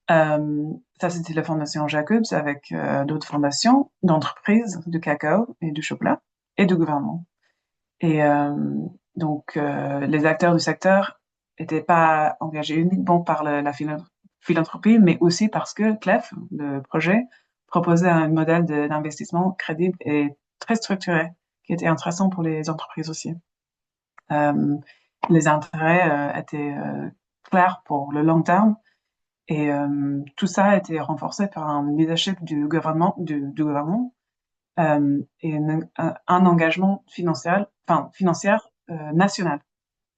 Ça, c'était la Fondation Jacobs avec d'autres fondations, d'entreprises, du cacao et du chocolat et du gouvernement. Et donc, les acteurs du secteur n'étaient pas engagés uniquement par la philanthropie, mais aussi parce que CLEF, le projet, proposait un modèle d'investissement crédible et très structuré, qui était intéressant pour les entreprises aussi. Euh, les intérêts étaient clairs pour le long terme et tout ça a été renforcé par un leadership du gouvernement et un engagement financier national.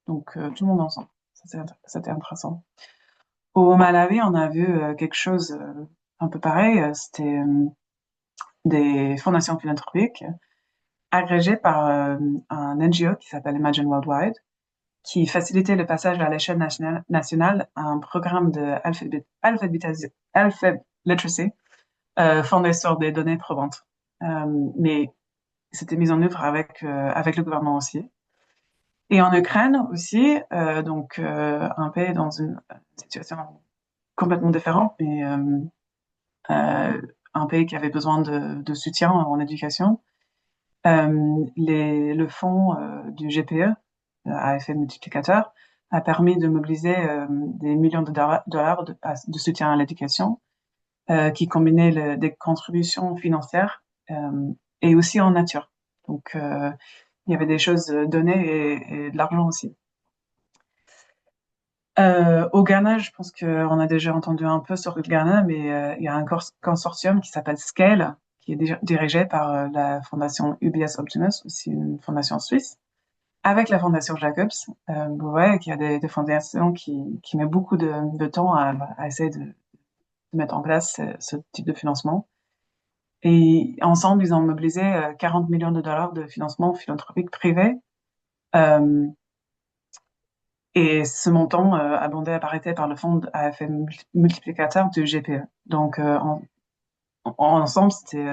Donc tout le monde ensemble. C'était intéressant. Au Malawi, on a vu quelque chose un peu pareil. C'était des fondations philanthropiques agrégées par un NGO qui s'appelle Imagine Worldwide, qui facilitait le passage à l'échelle nationale à un programme de alphabet literacy fondé sur des données probantes. Mais c'était mis en œuvre avec le gouvernement aussi. Et en Ukraine aussi, donc un pays dans une situation complètement différente, mais un pays qui avait besoin de soutien en éducation. Le fonds du GPE, à effet multiplicateur, a permis de mobiliser des millions de dollars de soutien à l'éducation, qui combinait des contributions financières et aussi en nature. Donc, il y avait des choses données et de l'argent aussi. Au Ghana, je pense qu'on a déjà entendu un peu sur le Ghana, mais il y a un consortium qui s'appelle Scale, qui est dirigé par la fondation UBS Optimus, aussi une fondation suisse, avec la fondation Jacobs. Ouais, qui a des fondations qui met beaucoup de temps à essayer de mettre en place ce type de financement. Et ensemble, ils ont mobilisé 40 millions de dollars de financement philanthropique privé. Euh, Et ce montant abondé à parité par le fonds à effet multiplicateur du GPE. Donc, ensemble, c'était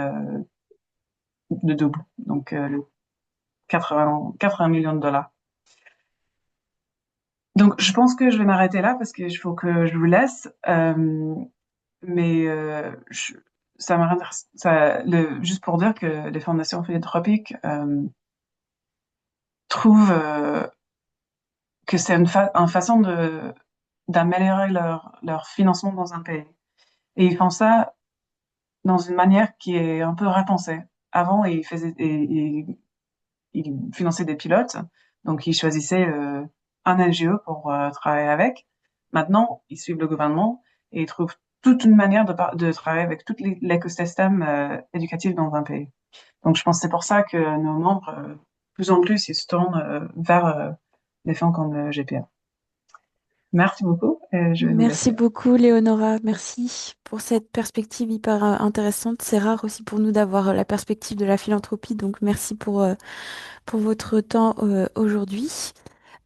le double. Donc, 80 millions de dollars. Donc, je pense que je vais m'arrêter là parce qu'il faut que je vous laisse. Mais ça m'intéresse, juste pour dire que les fondations philanthropiques trouvent que c'est une façon d'améliorer leur financement dans un pays. Et ils font ça dans une manière qui est un peu repensée. Avant, ils finançaient des pilotes, donc ils choisissaient un NGO pour travailler avec. Maintenant, ils suivent le gouvernement et ils trouvent toute une manière de travailler avec tout l'écosystème éducatif dans un pays. Donc, je pense que c'est pour ça que nos membres, plus en plus, ils se tournent vers les fonds comme le GPA. Merci beaucoup et je vais vous Merci laisser. beaucoup, Léonora. Merci pour cette perspective hyper intéressante. C'est rare aussi pour nous d'avoir la perspective de la philanthropie, donc merci pour votre temps aujourd'hui.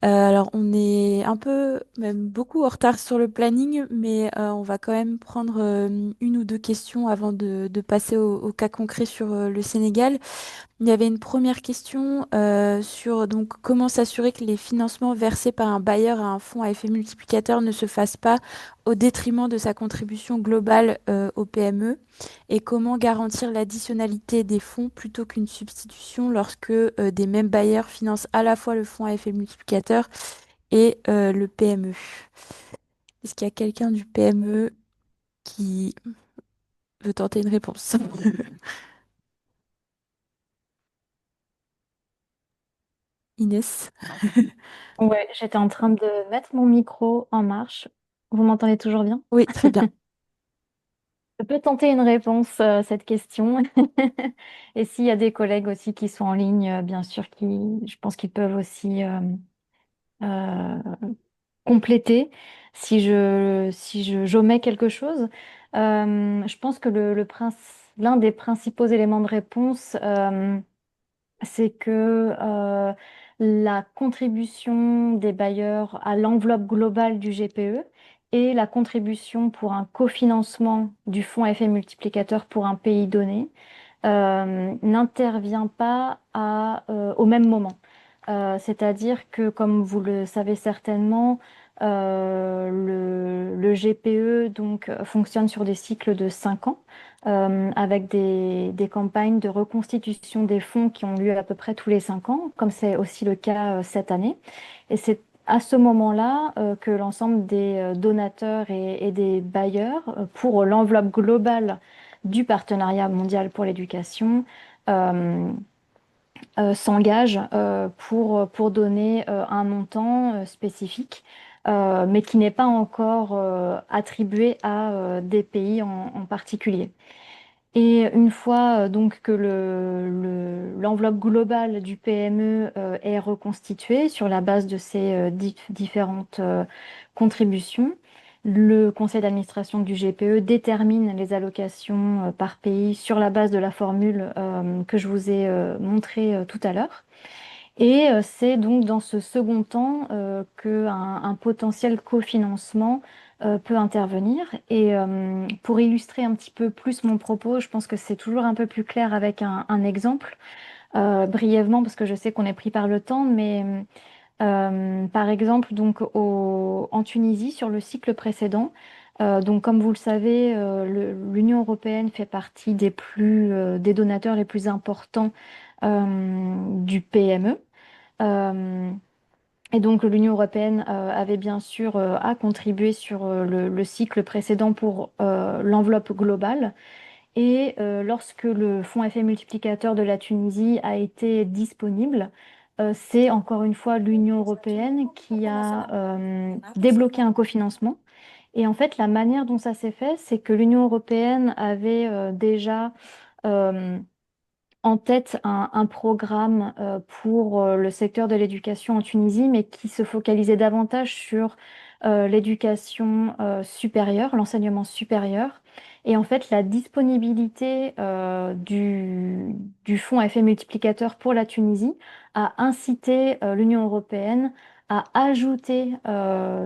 Alors, on est un peu, même beaucoup en retard sur le planning, mais on va quand même prendre une ou deux questions avant de passer au cas concret sur le Sénégal. Il y avait une première question sur donc comment s'assurer que les financements versés par un bailleur à un fonds à effet multiplicateur ne se fassent pas au détriment de sa contribution globale au PME et comment garantir l'additionnalité des fonds plutôt qu'une substitution lorsque des mêmes bailleurs financent à la fois le fonds à effet multiplicateur et le PME. Est-ce qu'il y a quelqu'un du PME qui veut tenter une réponse? Inès? Ouais, j'étais en train de mettre mon micro en marche. Vous m'entendez toujours bien? Oui, très bien. Je peux tenter une réponse à cette question. Et s'il y a des collègues aussi qui sont en ligne, bien sûr, je pense qu'ils peuvent aussi euh, compléter si j'omets quelque chose. Je pense que l'un des principaux éléments de réponse, c'est que la contribution des bailleurs à l'enveloppe globale du GPE et la contribution pour un cofinancement du fonds effet multiplicateur pour un pays donné n'intervient pas au même moment. C'est-à-dire que, comme vous le savez certainement, Le GPE donc, fonctionne sur des cycles de 5 ans avec des campagnes de reconstitution des fonds qui ont lieu à peu près tous les 5 ans, comme c'est aussi le cas cette année. Et c'est à ce moment-là que l'ensemble des donateurs et des bailleurs, pour l'enveloppe globale du partenariat mondial pour l'éducation, euh, s'engagent pour donner un montant spécifique, mais qui n'est pas encore attribué à des pays en particulier. Et une fois donc que l'enveloppe globale du PME est reconstituée sur la base de ces différentes contributions, le conseil d'administration du GPE détermine les allocations par pays sur la base de la formule que je vous ai montrée tout à l'heure. Et c'est donc dans ce second temps qu'un un potentiel cofinancement peut intervenir. Et pour illustrer un petit peu plus mon propos, je pense que c'est toujours un peu plus clair avec un exemple, brièvement, parce que je sais qu'on est pris par le temps, mais par exemple, donc en Tunisie, sur le cycle précédent, donc comme vous le savez, l'Union européenne fait partie des donateurs les plus importants du PME. Euh, et donc l'Union européenne avait bien sûr à contribuer sur le cycle précédent pour l'enveloppe globale. Et lorsque le fonds effet multiplicateur de la Tunisie a été disponible, c'est encore une fois l'Union européenne qui a débloqué un cofinancement. Et en fait, la manière dont ça s'est fait, c'est que l'Union européenne avait déjà euh, en tête un programme pour le secteur de l'éducation en Tunisie, mais qui se focalisait davantage sur l'éducation supérieure, l'enseignement supérieur. Et en fait, la disponibilité du fonds à effet multiplicateur pour la Tunisie a incité l'Union européenne à ajouter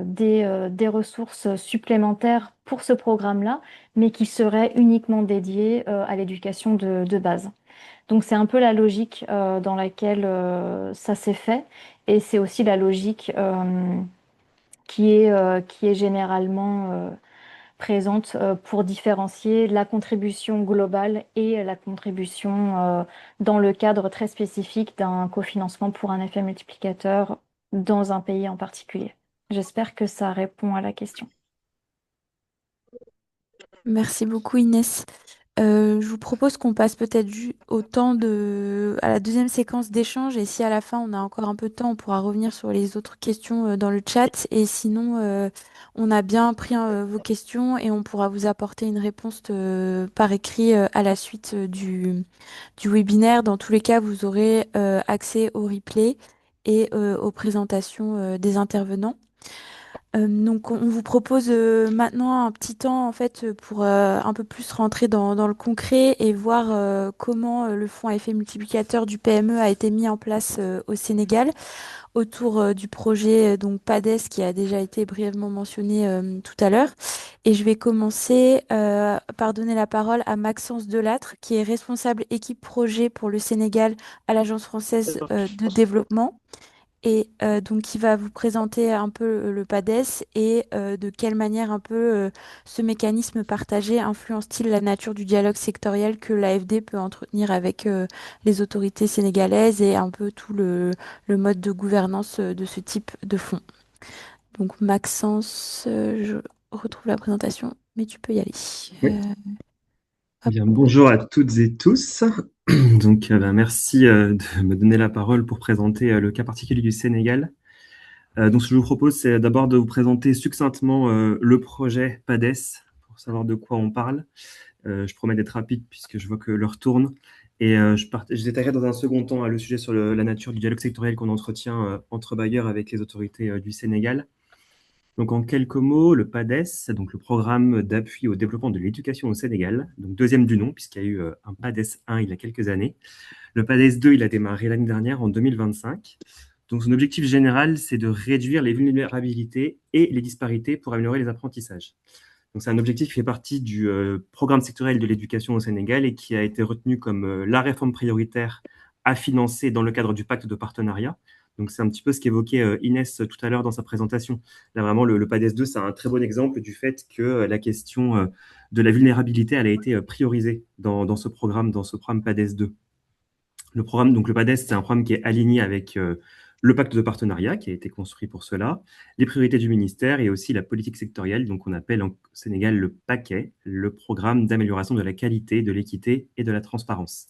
des ressources supplémentaires pour ce programme-là, mais qui seraient uniquement dédiées à l'éducation de base. Donc c'est un peu la logique dans laquelle ça s'est fait et c'est aussi la logique qui est généralement présente pour différencier la contribution globale et la contribution dans le cadre très spécifique d'un cofinancement pour un effet multiplicateur dans un pays en particulier. J'espère que ça répond à la question. Merci beaucoup Inès. Je vous propose qu'on passe peut-être à la deuxième séquence d'échange et si à la fin on a encore un peu de temps, on pourra revenir sur les autres questions dans le chat et sinon on a bien pris vos questions et on pourra vous apporter une réponse par écrit à la suite du webinaire. Dans tous les cas, vous aurez accès au replay et aux présentations des intervenants. Donc, on vous propose maintenant un petit temps en fait pour un peu plus rentrer dans le concret et voir comment le fonds à effet multiplicateur du PME a été mis en place au Sénégal autour du projet donc PADES qui a déjà été brièvement mentionné tout à l'heure. Et je vais commencer par donner la parole à Maxence Delattre qui est responsable équipe projet pour le Sénégal à l'Agence française de développement et donc qui va vous présenter un peu le PADES et de quelle manière un peu ce mécanisme partagé influence-t-il la nature du dialogue sectoriel que l'AFD peut entretenir avec les autorités sénégalaises et un peu tout le mode de gouvernance de ce type de fonds. Donc Maxence, je retrouve la présentation, mais tu peux y aller. Oui. Hop. Bien, bonjour à toutes et tous. Donc, merci de me donner la parole pour présenter le cas particulier du Sénégal. Donc, ce que je vous propose, c'est d'abord de vous présenter succinctement le projet PADES, pour savoir de quoi on parle. Je promets d'être rapide puisque je vois que l'heure tourne. Et je détaillerai dans un second temps le sujet sur la nature du dialogue sectoriel qu'on entretient entre bailleurs avec les autorités du Sénégal. Donc, en quelques mots, le PADES, donc le programme d'appui au développement de l'éducation au Sénégal, donc deuxième du nom, puisqu'il y a eu un PADES 1 il y a quelques années. Le PADES 2, il a démarré l'année dernière, en 2025. Donc, son objectif général, c'est de réduire les vulnérabilités et les disparités pour améliorer les apprentissages. Donc, c'est un objectif qui fait partie du programme sectoriel de l'éducation au Sénégal et qui a été retenu comme la réforme prioritaire à financer dans le cadre du pacte de partenariat. Donc, c'est un petit peu ce qu'évoquait Inès tout à l'heure dans sa présentation. Là, vraiment, le PADES 2, c'est un très bon exemple du fait que la question de la vulnérabilité, elle a été priorisée dans ce programme PADES 2. Le PADES, c'est un programme qui est aligné avec le pacte de partenariat qui a été construit pour cela, les priorités du ministère et aussi la politique sectorielle, donc on appelle au Sénégal le PAQUET, le programme d'amélioration de la qualité, de l'équité et de la transparence.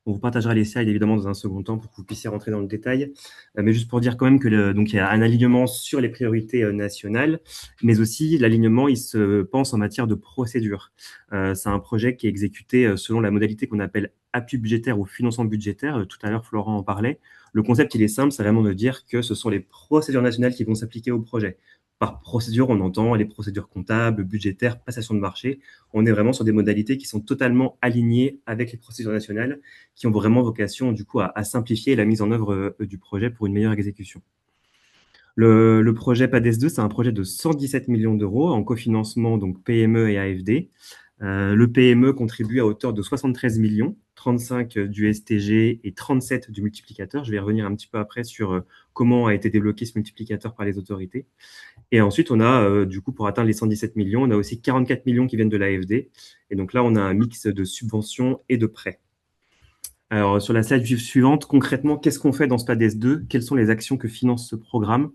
On vous partagera les slides évidemment dans un second temps pour que vous puissiez rentrer dans le détail, mais juste pour dire quand même que donc il y a un alignement sur les priorités nationales, mais aussi l'alignement il se pense en matière de procédure. C'est un projet qui est exécuté selon la modalité qu'on appelle appui budgétaire ou financement budgétaire. Tout à l'heure Florent en parlait. Le concept il est simple, c'est vraiment de dire que ce sont les procédures nationales qui vont s'appliquer au projet. Par procédure, on entend les procédures comptables, budgétaires, passation de marché. On est vraiment sur des modalités qui sont totalement alignées avec les procédures nationales, qui ont vraiment vocation du coup à simplifier la mise en œuvre du projet pour une meilleure exécution. Le projet PADES 2, c'est un projet de 117 millions d'euros en cofinancement, donc PME et AFD. Le PME contribue à hauteur de 73 millions, 35 du STG et 37 du multiplicateur. Je vais revenir un petit peu après sur comment a été débloqué ce multiplicateur par les autorités. Et ensuite, on a, du coup, pour atteindre les 117 millions, on a aussi 44 millions qui viennent de l'AFD. Et donc là, on a un mix de subventions et de prêts. Alors, sur la slide suivante, concrètement, qu'est-ce qu'on fait dans ce PADES 2? Quelles sont les actions que finance ce programme?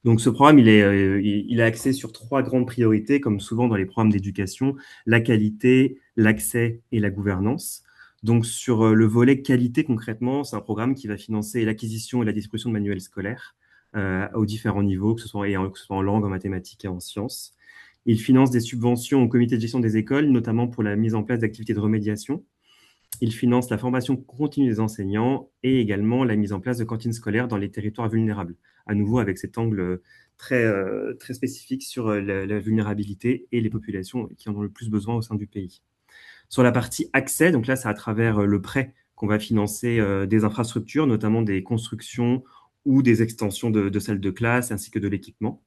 Donc, ce programme, il est axé sur 3 grandes priorités, comme souvent dans les programmes d'éducation, la qualité, l'accès et la gouvernance. Donc, sur le volet qualité, concrètement, c'est un programme qui va financer l'acquisition et la distribution de manuels scolaires aux différents niveaux, que ce soit en langue, en mathématiques et en sciences. Il finance des subventions au comité de gestion des écoles, notamment pour la mise en place d'activités de remédiation. Il finance la formation continue des enseignants et également la mise en place de cantines scolaires dans les territoires vulnérables, à nouveau avec cet angle très spécifique sur la vulnérabilité et les populations qui en ont le plus besoin au sein du pays. Sur la partie accès, donc là, c'est à travers le prêt qu'on va financer des infrastructures, notamment des constructions ou des extensions de salles de classe, ainsi que de l'équipement.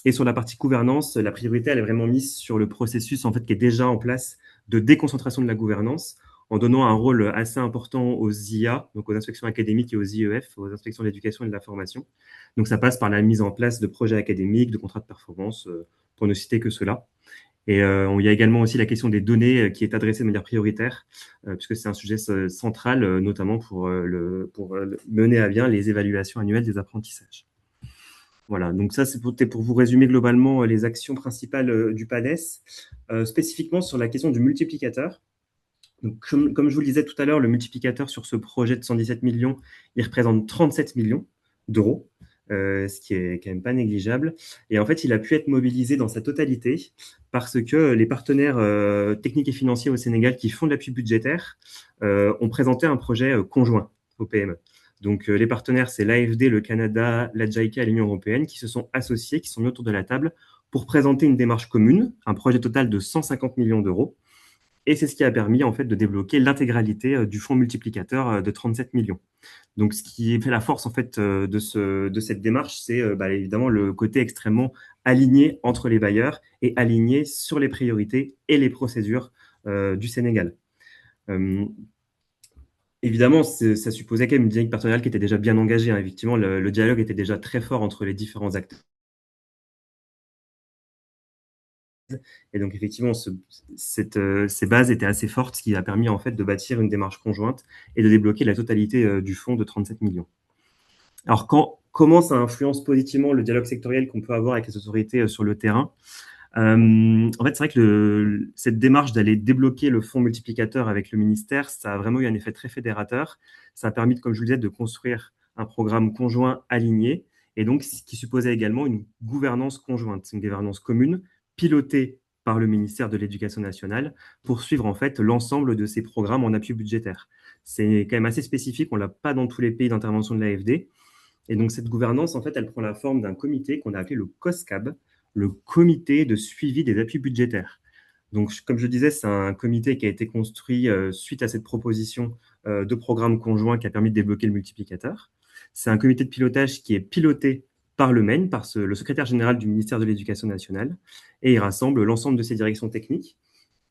Et sur la partie gouvernance, la priorité, elle est vraiment mise sur le processus en fait, qui est déjà en place de déconcentration de la gouvernance, en donnant un rôle assez important aux IA, donc aux inspections académiques et aux IEF, aux inspections de l'éducation et de la formation. Donc ça passe par la mise en place de projets académiques, de contrats de performance, pour ne citer que cela. Et il y a également aussi la question des données qui est adressée de manière prioritaire, puisque c'est un sujet central, notamment pour mener à bien les évaluations annuelles des apprentissages. Voilà, donc ça, c'est pour vous résumer globalement les actions principales du PADES. Spécifiquement sur la question du multiplicateur. Donc, comme je vous le disais tout à l'heure, le multiplicateur sur ce projet de 117 millions, il représente 37 millions d'euros, ce qui est quand même pas négligeable. Et en fait, il a pu être mobilisé dans sa totalité parce que les partenaires techniques et financiers au Sénégal qui font de l'appui budgétaire ont présenté un projet conjoint au PME. Donc, les partenaires, c'est l'AFD, le Canada, la JICA et l'Union européenne qui se sont associés, qui sont mis autour de la table pour présenter une démarche commune, un projet total de 150 millions d'euros. Et c'est ce qui a permis en fait de débloquer l'intégralité du fonds multiplicateur de 37 millions. Donc, ce qui fait la force en fait de cette démarche, c'est évidemment le côté extrêmement aligné entre les bailleurs et aligné sur les priorités et les procédures du Sénégal. Évidemment, ça supposait quand même une dynamique partenariale qui était déjà bien engagée. Hein. Effectivement, le dialogue était déjà très fort entre les différents acteurs. Et donc, effectivement, ces bases étaient assez fortes, ce qui a permis en fait de bâtir une démarche conjointe et de débloquer la totalité du fonds de 37 millions. Alors, comment ça influence positivement le dialogue sectoriel qu'on peut avoir avec les autorités sur le terrain? En fait, c'est vrai que cette démarche d'aller débloquer le fonds multiplicateur avec le ministère, ça a vraiment eu un effet très fédérateur. Ça a permis, comme je vous le disais, de construire un programme conjoint aligné et donc ce qui supposait également une gouvernance conjointe, une gouvernance commune pilotée par le ministère de l'Éducation nationale pour suivre en fait l'ensemble de ces programmes en appui budgétaire. C'est quand même assez spécifique, on ne l'a pas dans tous les pays d'intervention de l'AFD. Et donc cette gouvernance, en fait, elle prend la forme d'un comité qu'on a appelé le COSCAB, le comité de suivi des appuis budgétaires. Donc, comme je disais, c'est un comité qui a été construit suite à cette proposition de programme conjoint qui a permis de débloquer le multiplicateur. C'est un comité de pilotage qui est piloté par le MEN, par le secrétaire général du ministère de l'Éducation nationale, et il rassemble l'ensemble de ses directions techniques.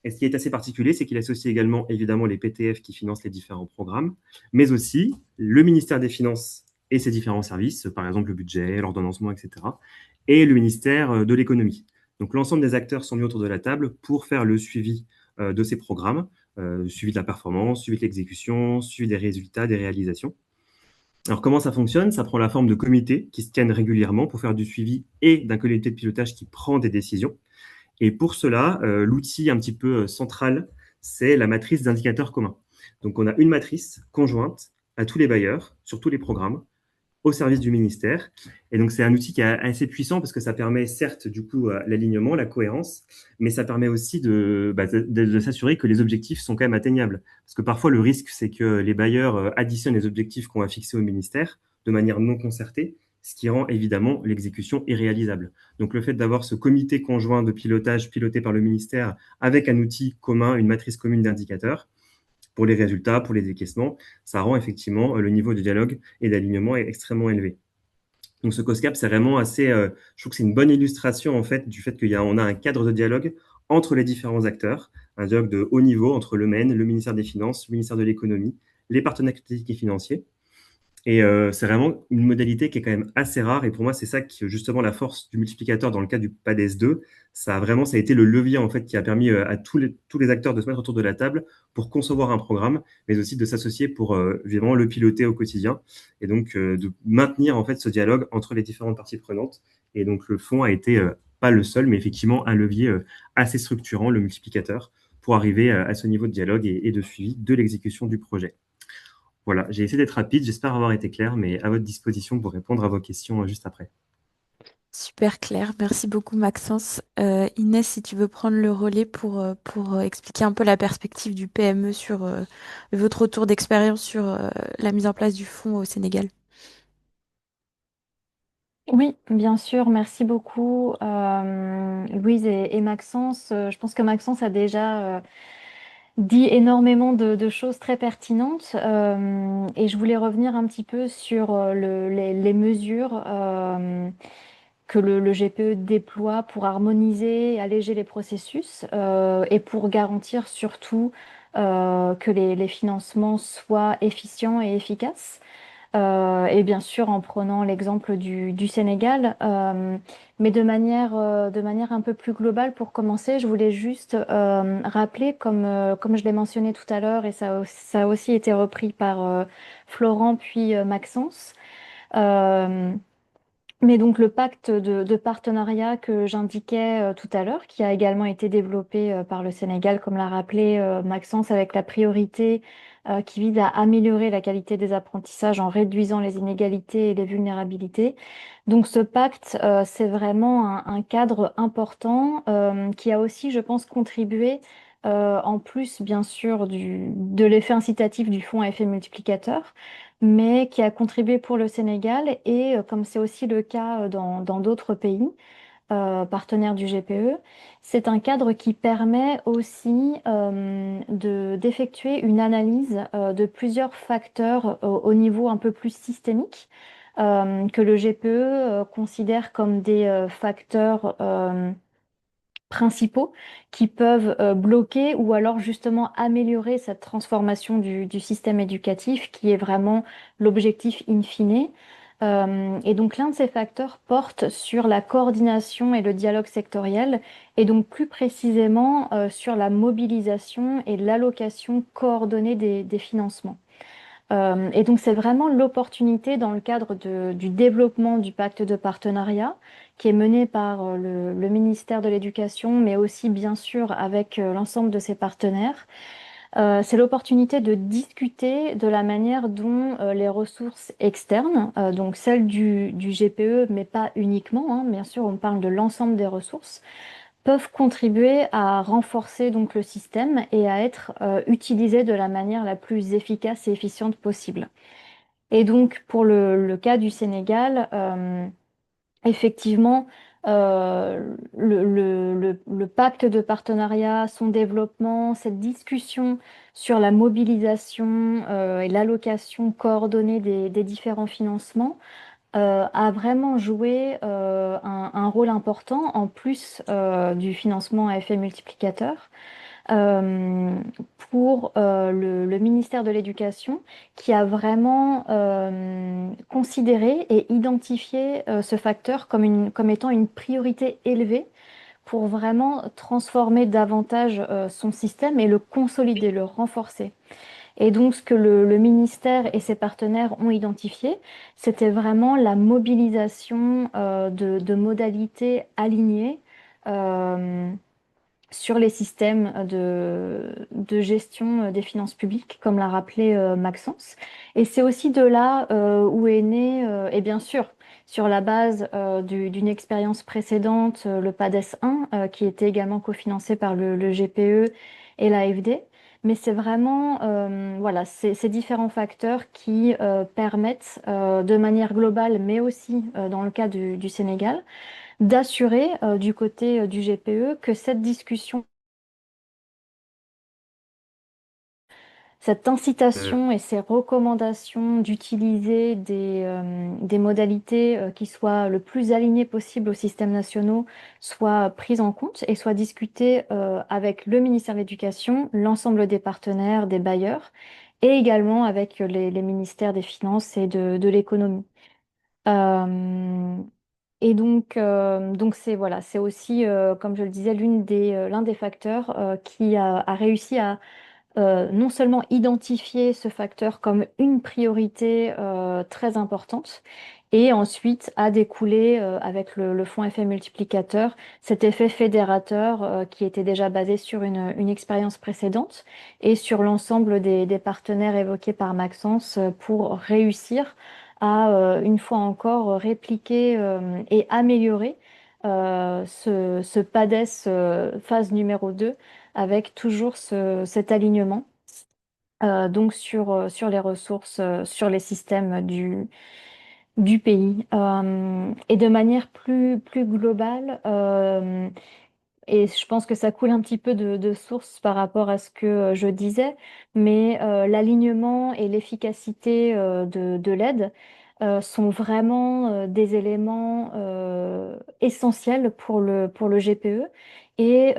Et ce qui est assez particulier, c'est qu'il associe également, évidemment, les PTF qui financent les différents programmes, mais aussi le ministère des Finances et ses différents services, par exemple le budget, l'ordonnancement, etc., et le ministère de l'économie. Donc l'ensemble des acteurs sont mis autour de la table pour faire le suivi de ces programmes, suivi de la performance, suivi de l'exécution, suivi des résultats, des réalisations. Alors comment ça fonctionne? Ça prend la forme de comités qui se tiennent régulièrement pour faire du suivi et d'un comité de pilotage qui prend des décisions. Et pour cela, l'outil un petit peu central, c'est la matrice d'indicateurs communs. Donc on a une matrice conjointe à tous les bailleurs, sur tous les programmes, au service du ministère. Et donc, c'est un outil qui est assez puissant parce que ça permet, certes, du coup, l'alignement, la cohérence, mais ça permet aussi de s'assurer que les objectifs sont quand même atteignables. Parce que parfois, le risque, c'est que les bailleurs additionnent les objectifs qu'on va fixer au ministère de manière non concertée, ce qui rend évidemment l'exécution irréalisable. Donc, le fait d'avoir ce comité conjoint de pilotage piloté par le ministère avec un outil commun, une matrice commune d'indicateurs, pour les résultats, pour les décaissements, ça rend effectivement le niveau de dialogue et d'alignement est extrêmement élevé. Donc ce COSCAP, c'est vraiment assez, je trouve que c'est une bonne illustration en fait du fait qu'on a un cadre de dialogue entre les différents acteurs, un dialogue de haut niveau entre le MEN, le ministère des Finances, le ministère de l'Économie, les partenaires techniques et financiers. Et c'est vraiment une modalité qui est quand même assez rare. Et pour moi, c'est ça qui, justement, la force du multiplicateur dans le cas du PADES 2. Ça a été le levier, en fait, qui a permis à tous les acteurs de se mettre autour de la table pour concevoir un programme, mais aussi de s'associer pour vraiment le piloter au quotidien. Et donc, de maintenir, en fait, ce dialogue entre les différentes parties prenantes. Et donc, le fonds a été pas le seul, mais effectivement, un levier assez structurant, le multiplicateur, pour arriver à ce niveau de dialogue et de suivi de l'exécution du projet. Voilà, j'ai essayé d'être rapide, j'espère avoir été clair, mais à votre disposition pour répondre à vos questions juste après. Super clair, merci beaucoup Maxence. Inès, si tu veux prendre le relais pour expliquer un peu la perspective du PME sur votre retour d'expérience sur la mise en place du fonds au Sénégal. Oui, bien sûr, merci beaucoup Louise et Maxence. Je pense que Maxence a déjà dit énormément de choses très pertinentes et je voulais revenir un petit peu sur les mesures que le GPE déploie pour harmoniser et alléger les processus et pour garantir surtout que les financements soient efficients et efficaces. Et bien sûr en prenant l'exemple du Sénégal, mais de manière un peu plus globale pour commencer, je voulais juste rappeler, comme je l'ai mentionné tout à l'heure, et ça a aussi été repris par Florent puis Maxence. euh, mais donc le pacte de partenariat que j'indiquais tout à l'heure, qui a également été développé par le Sénégal, comme l'a rappelé Maxence, avec la priorité qui vise à améliorer la qualité des apprentissages en réduisant les inégalités et les vulnérabilités. Donc ce pacte, c'est vraiment un cadre important qui a aussi, je pense, contribué, en plus bien sûr de l'effet incitatif du fonds à effet multiplicateur, mais qui a contribué pour le Sénégal et comme c'est aussi le cas dans d'autres pays partenaires du GPE, c'est un cadre qui permet aussi d'effectuer une analyse de plusieurs facteurs au niveau un peu plus systémique que le GPE considère comme des facteurs principaux qui peuvent bloquer ou alors justement améliorer cette transformation du système éducatif qui est vraiment l'objectif in fine. Et donc l'un de ces facteurs porte sur la coordination et le dialogue sectoriel et donc plus précisément sur la mobilisation et l'allocation coordonnée des financements. Et donc, c'est vraiment l'opportunité dans le cadre du développement du pacte de partenariat qui est mené par le ministère de l'Éducation, mais aussi, bien sûr, avec l'ensemble de ses partenaires. C'est l'opportunité de discuter de la manière dont les ressources externes, donc celles du GPE, mais pas uniquement, hein, bien sûr, on parle de l'ensemble des ressources, peuvent contribuer à renforcer donc le système et à être utilisées de la manière la plus efficace et efficiente possible. Et donc pour le cas du Sénégal, effectivement, le pacte de partenariat, son développement, cette discussion sur la mobilisation et l'allocation coordonnée des différents financements a vraiment joué un rôle important en plus du financement à effet multiplicateur. pour le ministère de l'Éducation qui a vraiment considéré et identifié ce facteur comme étant une priorité élevée pour vraiment transformer davantage son système et le consolider, le renforcer. Et donc, ce que le ministère et ses partenaires ont identifié, c'était vraiment la mobilisation de modalités alignées euh, sur les systèmes de gestion des finances publiques, comme l'a rappelé Maxence. Et c'est aussi de là où est né, et bien sûr, sur la base d'une expérience précédente, le PADES 1, qui était également cofinancé par le GPE et l'AFD. Mais c'est vraiment voilà, ces différents facteurs qui permettent de manière globale, mais aussi dans le cas du Sénégal, d'assurer du côté du GPE que cette discussion, cette incitation et ces recommandations d'utiliser des modalités qui soient le plus alignées possible aux systèmes nationaux soient prises en compte et soient discutées avec le ministère de l'Éducation, l'ensemble des partenaires, des bailleurs et également avec les ministères des Finances et de l'économie. Euh, et donc c'est voilà, c'est aussi, comme je le disais, l'un des facteurs qui a réussi à non seulement identifier ce facteur comme une priorité très importante, et ensuite a découlé avec le fonds effet multiplicateur cet effet fédérateur qui était déjà basé sur une expérience précédente et sur l'ensemble des partenaires évoqués par Maxence pour réussir à, une fois encore, répliquer et améliorer ce PADES phase numéro 2 avec toujours cet alignement donc sur les ressources, sur les systèmes du pays. Et de manière plus globale, et je pense que ça coule un petit peu de source par rapport à ce que je disais, mais l'alignement et l'efficacité de l'aide sont vraiment des éléments essentiels pour le GPE et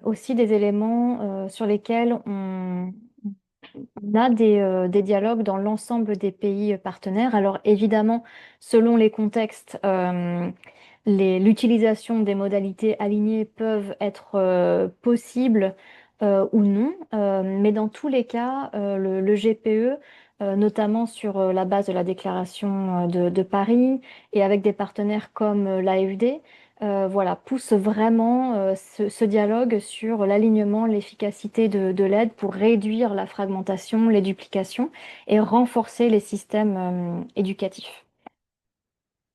aussi des éléments sur lesquels on a des dialogues dans l'ensemble des pays partenaires. Alors évidemment, selon les contextes, l'utilisation des modalités alignées peuvent être possibles ou non, mais dans tous les cas, le GPE, notamment sur la base de la déclaration de Paris et avec des partenaires comme l'AFD, voilà, pousse vraiment ce dialogue sur l'alignement, l'efficacité de l'aide pour réduire la fragmentation, les duplications et renforcer les systèmes éducatifs.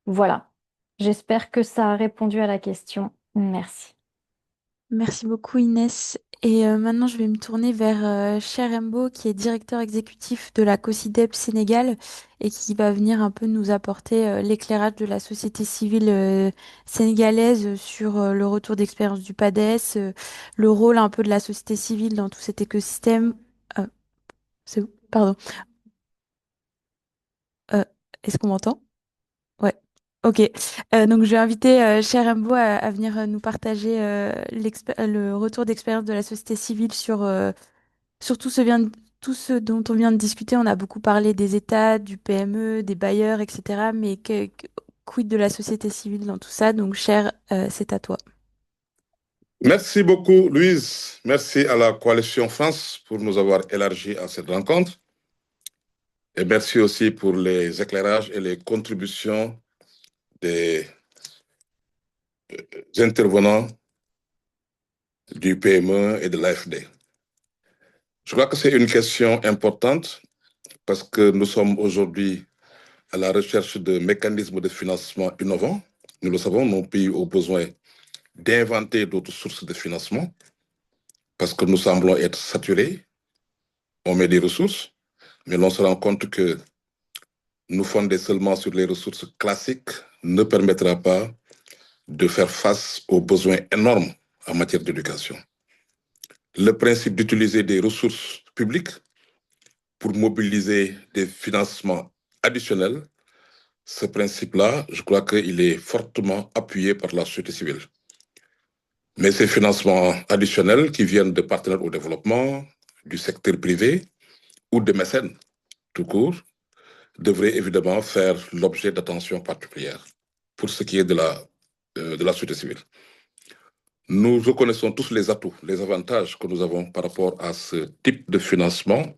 Voilà. J'espère que ça a répondu à la question. Merci. Merci beaucoup Inès. Et maintenant, je vais me tourner vers Cher Embo, qui est directeur exécutif de la COSYDEP Sénégal et qui va venir un peu nous apporter l'éclairage de la société civile sénégalaise sur le retour d'expérience du PADES, le rôle un peu de la société civile dans tout cet écosystème. Euh, Pardon. Euh, Est-ce qu'on m'entend? Ouais. Ok. Donc, je vais inviter Cher Embo à venir nous partager le retour d'expérience de la société civile sur tout ce dont on vient de discuter. On a beaucoup parlé des États, du PME, des bailleurs, etc. Mais quid de la société civile dans tout ça? Donc, Cher, c'est à toi. Merci beaucoup, Louise. Merci à la Coalition France pour nous avoir élargi à cette rencontre. Et merci aussi pour les éclairages et les contributions des intervenants du PME et de l'AFD. Je crois que c'est une question importante parce que nous sommes aujourd'hui à la recherche de mécanismes de financement innovants. Nous le savons, nos pays ont besoin d'inventer d'autres sources de financement parce que nous semblons être saturés. On met des ressources, mais l'on se rend compte que nous fonder seulement sur les ressources classiques ne permettra pas de faire face aux besoins énormes en matière d'éducation. Le principe d'utiliser des ressources publiques pour mobiliser des financements additionnels, ce principe-là, je crois qu'il est fortement appuyé par la société civile. Mais ces financements additionnels qui viennent de partenaires au développement, du secteur privé ou de mécènes tout court, devraient évidemment faire l'objet d'attention particulière pour ce qui est de la société civile. Nous reconnaissons tous les atouts, les avantages que nous avons par rapport à ce type de financement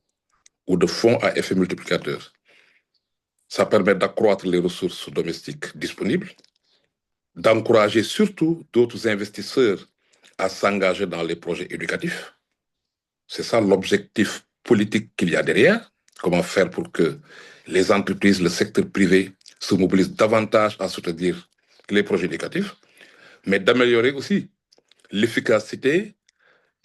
ou de fonds à effet multiplicateur. Ça permet d'accroître les ressources domestiques disponibles, d'encourager surtout d'autres investisseurs à s'engager dans les projets éducatifs. C'est ça l'objectif politique qu'il y a derrière. Comment faire pour que les entreprises, le secteur privé se mobilisent davantage à soutenir les projets éducatifs, mais d'améliorer aussi l'efficacité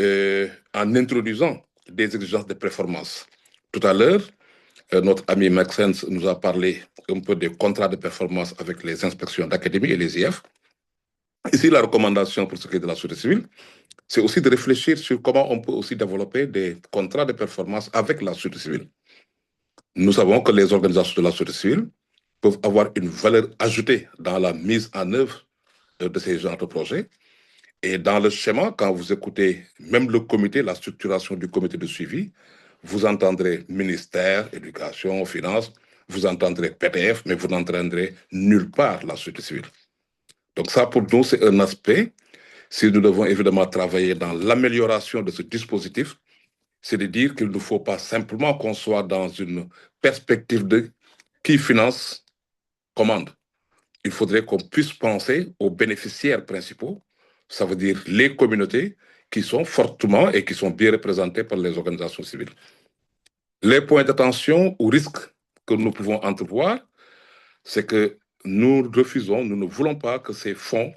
en introduisant des exigences de performance. Tout à l'heure, notre ami Maxence nous a parlé un peu des contrats de performance avec les inspections d'académie et les IF. Ici, la recommandation pour ce qui est de la société civile, c'est aussi de réfléchir sur comment on peut aussi développer des contrats de performance avec la société civile. Nous savons que les organisations de la société civile peuvent avoir une valeur ajoutée dans la mise en œuvre de ces genres de projets. Et dans le schéma, quand vous écoutez même le comité, la structuration du comité de suivi, vous entendrez ministère, éducation, finances, vous entendrez PDF, mais vous n'entendrez nulle part la société civile. Donc ça, pour nous, c'est un aspect. Si nous devons évidemment travailler dans l'amélioration de ce dispositif, c'est de dire qu'il ne faut pas simplement qu'on soit dans une perspective de qui finance, commande. Il faudrait qu'on puisse penser aux bénéficiaires principaux, ça veut dire les communautés qui sont fortement et qui sont bien représentées par les organisations civiles. Les points d'attention ou risques que nous pouvons entrevoir, c'est que nous refusons, nous ne voulons pas que ces fonds,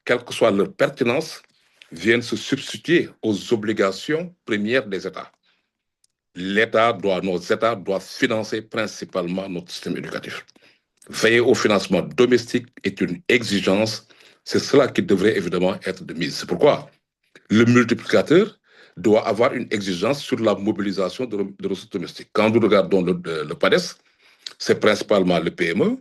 quelle que soit leur pertinence, viennent se substituer aux obligations premières des États. Nos États doivent financer principalement notre système éducatif. Veiller au financement domestique est une exigence. C'est cela qui devrait évidemment être de mise. C'est pourquoi le multiplicateur doit avoir une exigence sur la mobilisation de ressources domestiques. Quand nous regardons le PADES, c'est principalement le PME,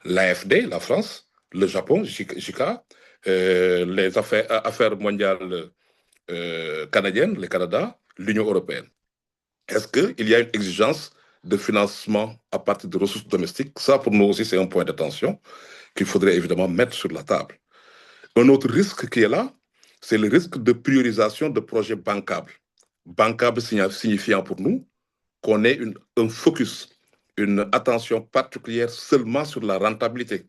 l'AFD, la France, le Japon, JICA, les affaires mondiales canadiennes, le Canada, l'Union européenne. Est-ce qu'il y a une exigence de financement à partir de ressources domestiques? Ça, pour nous aussi, c'est un point d'attention qu'il faudrait évidemment mettre sur la table. Un autre risque qui est là, c'est le risque de priorisation de projets bancables. Bancable signifiant pour nous qu'on ait un focus, une attention particulière seulement sur la rentabilité,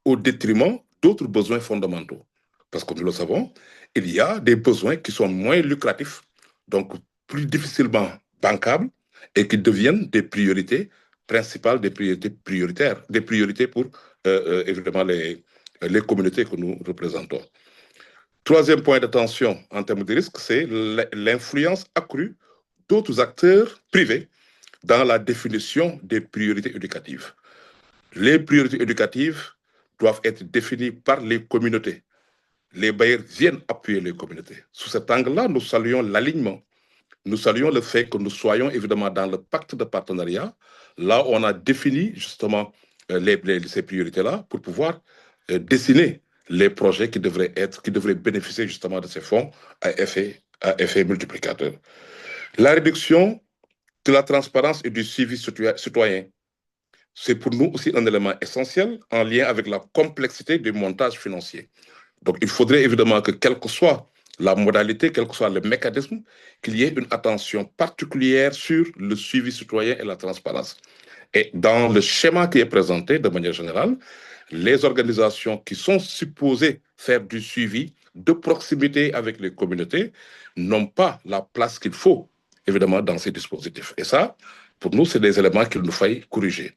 au détriment d'autres besoins fondamentaux. Parce que nous le savons, il y a des besoins qui sont moins lucratifs, donc plus difficilement bancables, et qui deviennent des priorités principales, des priorités prioritaires, des priorités pour évidemment les communautés que nous représentons. Troisième point d'attention en termes de risque, c'est l'influence accrue d'autres acteurs privés dans la définition des priorités éducatives. Les priorités éducatives doivent être définies par les communautés. Les bailleurs viennent appuyer les communautés. Sous cet angle-là, nous saluons l'alignement. Nous saluons le fait que nous soyons évidemment dans le pacte de partenariat. Là, on a défini justement ces priorités-là pour pouvoir dessiner les projets qui devraient bénéficier justement de ces fonds à effet multiplicateur. La réduction de la transparence et du suivi citoyen, c'est pour nous aussi un élément essentiel en lien avec la complexité du montage financier. Donc, il faudrait évidemment que, quelle que soit la modalité, quel que soit le mécanisme, qu'il y ait une attention particulière sur le suivi citoyen et la transparence. Et dans le schéma qui est présenté, de manière générale, les organisations qui sont supposées faire du suivi de proximité avec les communautés n'ont pas la place qu'il faut, évidemment, dans ces dispositifs. Et ça, pour nous, c'est des éléments qu'il nous faille corriger.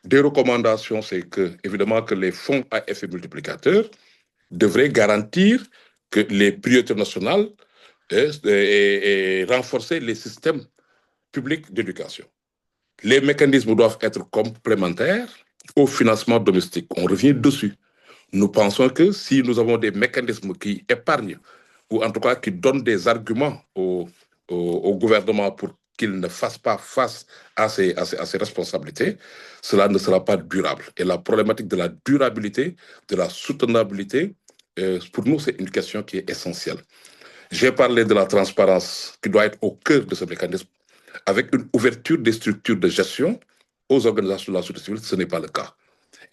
Des recommandations, c'est que, évidemment, que les fonds à effet multiplicateur devraient garantir que les priorités nationales et renforcer les systèmes publics d'éducation. Les mécanismes doivent être complémentaires au financement domestique. On revient dessus. Nous pensons que si nous avons des mécanismes qui épargnent, ou en tout cas qui donnent des arguments au gouvernement pour qu'il ne fasse pas face à ses responsabilités, cela ne sera pas durable. Et la problématique de la durabilité, de la soutenabilité pour nous, c'est une question qui est essentielle. J'ai parlé de la transparence qui doit être au cœur de ce mécanisme, avec une ouverture des structures de gestion aux organisations de la société civile. Ce n'est pas le cas.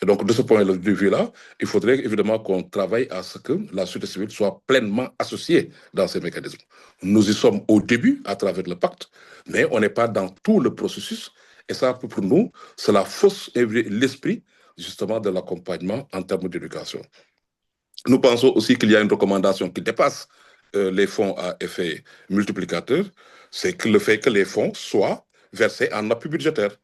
Et donc, de ce point de vue-là, il faudrait évidemment qu'on travaille à ce que la société civile soit pleinement associée dans ces mécanismes. Nous y sommes au début à travers le pacte, mais on n'est pas dans tout le processus. Et ça, pour nous, cela fausse l'esprit justement de l'accompagnement en termes d'éducation. Nous pensons aussi qu'il y a une recommandation qui dépasse les fonds à effet multiplicateur, c'est que le fait que les fonds soient versés en appui budgétaire.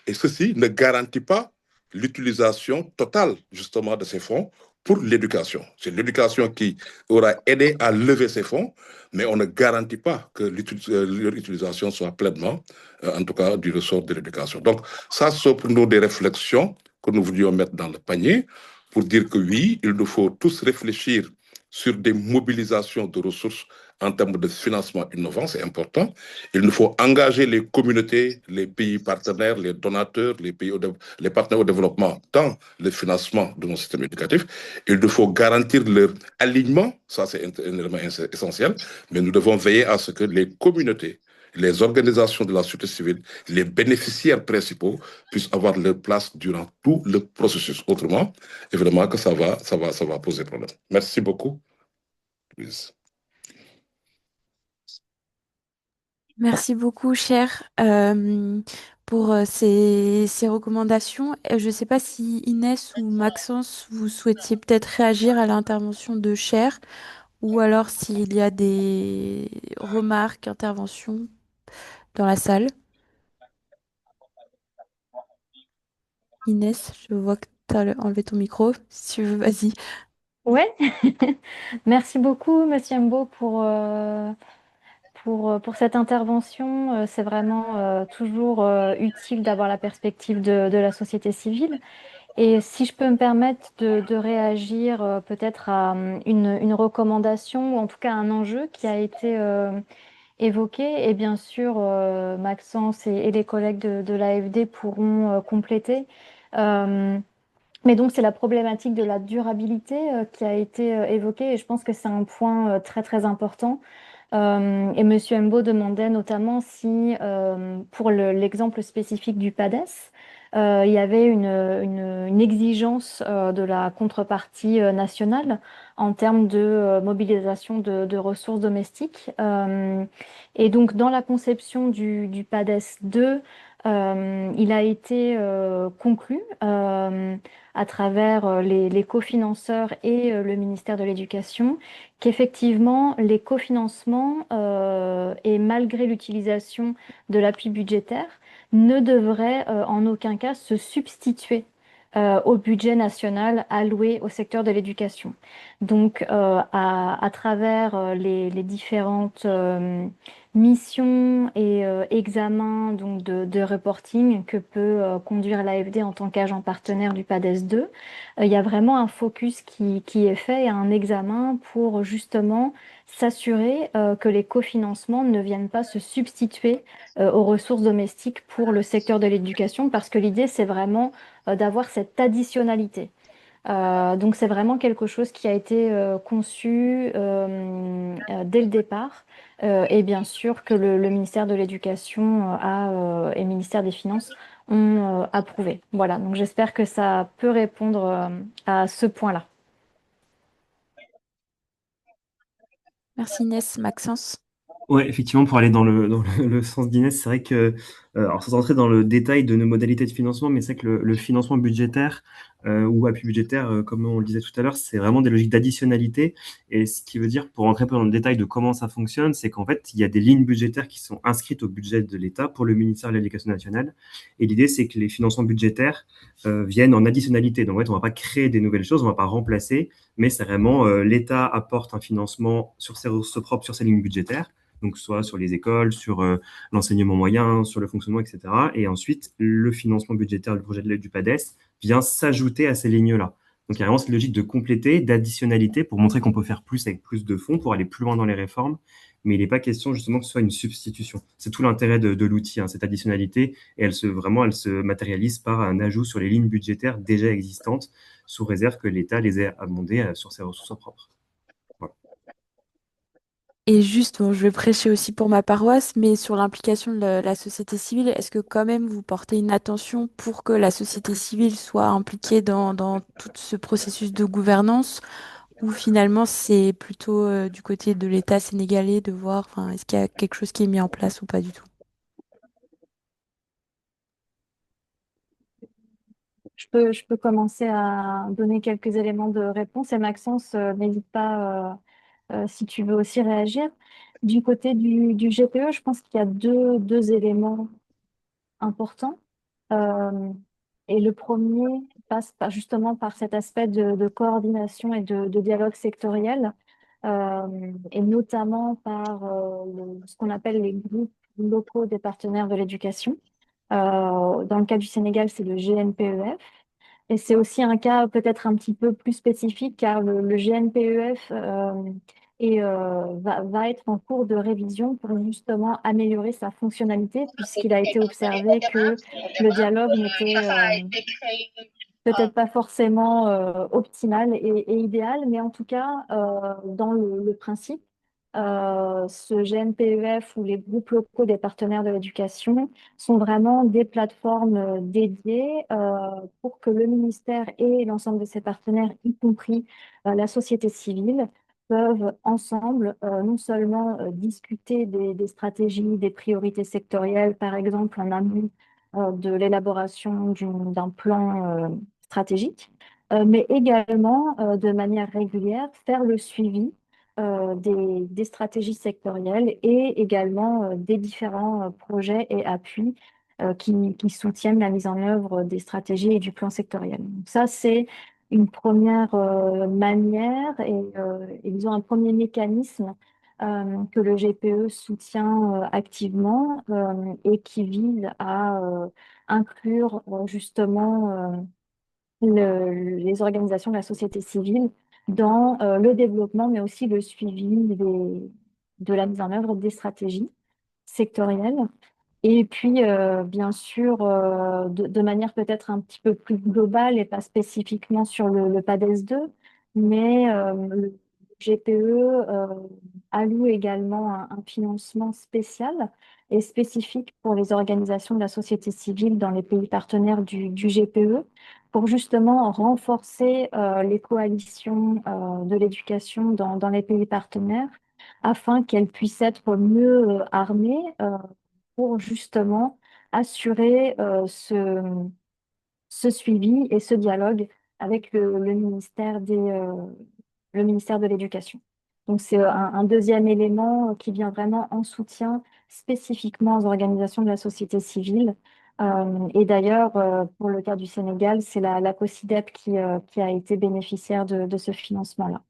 Et ceci ne garantit pas l'utilisation totale justement de ces fonds pour l'éducation. C'est l'éducation qui aura aidé à lever ces fonds, mais on ne garantit pas que leur utilisation soit pleinement, en tout cas, du ressort de l'éducation. Donc, ça, c'est pour nous des réflexions que nous voulions mettre dans le panier pour dire que oui, il nous faut tous réfléchir sur des mobilisations de ressources en termes de financement innovant, c'est important. Il nous faut engager les communautés, les pays partenaires, les donateurs, les partenaires au développement dans le financement de nos systèmes éducatifs. Il nous faut garantir leur alignement, ça c'est un élément essentiel, mais nous devons veiller à ce que les communautés, les organisations de la société civile, les bénéficiaires principaux puissent avoir leur place durant tout le processus. Autrement, évidemment que ça va poser problème. Merci beaucoup. Louise. Merci beaucoup, cher, pour ces recommandations. Je ne sais pas si Inès ou Maxence, vous souhaitiez peut-être réagir à l'intervention de Cher, ou alors s'il y a des remarques, interventions dans la salle. Inès, je vois que tu as enlevé ton micro. Si tu veux, vas-y. Ouais, merci beaucoup, Monsieur Mbo, pour cette intervention. C'est vraiment toujours utile d'avoir la perspective de la société civile. Et si je peux me permettre de réagir peut-être à une recommandation, ou en tout cas un enjeu qui a été évoqué, et bien sûr, Maxence et les collègues de l'AFD pourront compléter. Euh, mais donc, c'est la problématique de la durabilité qui a été évoquée, et je pense que c'est un point très, très important. Et Monsieur Mbo demandait notamment si, pour l'exemple spécifique du PADES, il y avait une exigence de la contrepartie nationale en termes de mobilisation de ressources domestiques. Et donc, dans la conception du PADES 2, il a été conclu à travers les cofinanceurs et le ministère de l'Éducation qu'effectivement, les cofinancements, et malgré l'utilisation de l'appui budgétaire, ne devraient en aucun cas se substituer au budget national alloué au secteur de l'éducation. Donc, à travers les différentes missions et examens donc de reporting que peut conduire l'AFD en tant qu'agent partenaire du PADES 2, il y a vraiment un focus qui est fait et un examen pour justement s'assurer que les cofinancements ne viennent pas se substituer aux ressources domestiques pour le secteur de l'éducation, parce que l'idée, c'est vraiment d'avoir cette additionnalité. Donc c'est vraiment quelque chose qui a été conçu dès le départ, et bien sûr que le ministère de l'Éducation et le ministère des Finances ont approuvé. Voilà, donc j'espère que ça peut répondre à ce point-là. Merci Inès. Maxence. Ouais, effectivement, pour aller dans le sens d'Inès, c'est vrai que, alors sans entrer dans le détail de nos modalités de financement, mais c'est vrai que le financement budgétaire ou appui budgétaire, comme on le disait tout à l'heure, c'est vraiment des logiques d'additionnalité. Et ce qui veut dire, pour rentrer un peu dans le détail de comment ça fonctionne, c'est qu'en fait, il y a des lignes budgétaires qui sont inscrites au budget de l'État pour le ministère de l'Éducation nationale. Et l'idée, c'est que les financements budgétaires viennent en additionnalité. Donc, en fait, on ne va pas créer des nouvelles choses, on ne va pas remplacer, mais c'est vraiment l'État apporte un financement sur ses ressources propres, sur ses lignes budgétaires. Donc soit sur les écoles, sur l'enseignement moyen, sur le fonctionnement, etc. Et ensuite, le financement budgétaire du projet de loi du PADES vient s'ajouter à ces lignes-là. Donc il y a vraiment cette logique de compléter, d'additionnalité pour montrer qu'on peut faire plus avec plus de fonds, pour aller plus loin dans les réformes, mais il n'est pas question justement que ce soit une substitution. C'est tout l'intérêt de l'outil, hein, cette additionnalité, et elle se matérialise par un ajout sur les lignes budgétaires déjà existantes, sous réserve que l'État les ait abondées sur ses ressources propres. Et juste, bon, je vais prêcher aussi pour ma paroisse, mais sur l'implication de la société civile, est-ce que quand même vous portez une attention pour que la société civile soit impliquée dans tout ce processus de gouvernance, ou finalement c'est plutôt du côté de l'État sénégalais de voir, enfin, est-ce qu'il y a quelque chose qui est mis en place ou pas du tout? Je peux commencer à donner quelques éléments de réponse et Maxence, n'hésite pas si tu veux aussi réagir. Du côté du GPE, je pense qu'il y a deux éléments important. Euh, et le premier passe justement par cet aspect de coordination et de dialogue sectoriel, et notamment par ce qu'on appelle les groupes locaux des partenaires de l'éducation. Dans le cas du Sénégal, c'est le GNPEF. Et c'est aussi un cas peut-être un petit peu plus spécifique car le GNPEF va être en cours de révision pour justement améliorer sa fonctionnalité puisqu'il a été observé que le dialogue n'était peut-être pas forcément optimal et idéal, mais en tout cas, dans le principe, ce GNPEF ou les groupes locaux des partenaires de l'éducation sont vraiment des plateformes dédiées pour que le ministère et l'ensemble de ses partenaires, y compris la société civile, peuvent ensemble non seulement discuter des stratégies, des priorités sectorielles, par exemple en amont de l'élaboration d'un plan stratégique, mais également de manière régulière faire le suivi des stratégies sectorielles et également des différents projets et appuis qui soutiennent la mise en œuvre des stratégies et du plan sectoriel. Donc ça, c'est une première manière et disons un premier mécanisme que le GPE soutient activement et qui vise à inclure justement les organisations de la société civile dans le développement, mais aussi le suivi de la mise en œuvre des stratégies sectorielles. Et puis, bien sûr, de manière peut-être un petit peu plus globale et pas spécifiquement sur le PADES 2, mais le GPE alloue également un financement spécial et spécifique pour les organisations de la société civile dans les pays partenaires du GPE pour justement renforcer les coalitions de l'éducation dans les pays partenaires afin qu'elles puissent être mieux armées pour justement assurer ce suivi et ce dialogue avec le ministère de l'Éducation. Donc, c'est un deuxième élément qui vient vraiment en soutien spécifiquement aux organisations de la société civile. Et d'ailleurs, pour le cas du Sénégal, c'est la COSYDEP qui a été bénéficiaire de ce financement-là.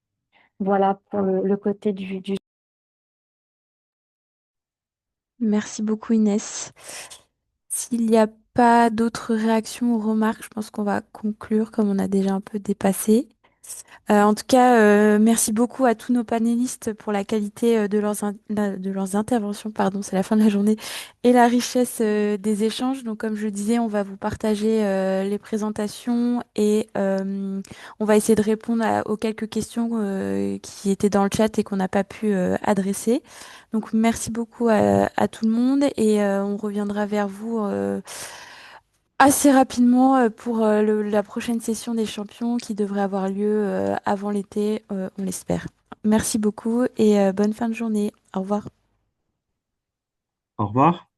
Voilà pour le côté du. Merci beaucoup Inès. S'il n'y a pas d'autres réactions ou remarques, je pense qu'on va conclure comme on a déjà un peu dépassé. En tout cas, merci beaucoup à tous nos panélistes pour la qualité de leurs interventions, pardon, c'est la fin de la journée, et la richesse des échanges. Donc, comme je le disais, on va vous partager les présentations et on va essayer de répondre aux quelques questions qui étaient dans le chat et qu'on n'a pas pu adresser. Donc, merci beaucoup à tout le monde et on reviendra vers vous assez rapidement pour la prochaine session des champions qui devrait avoir lieu avant l'été, on l'espère. Merci beaucoup et bonne fin de journée. Au revoir. Au revoir.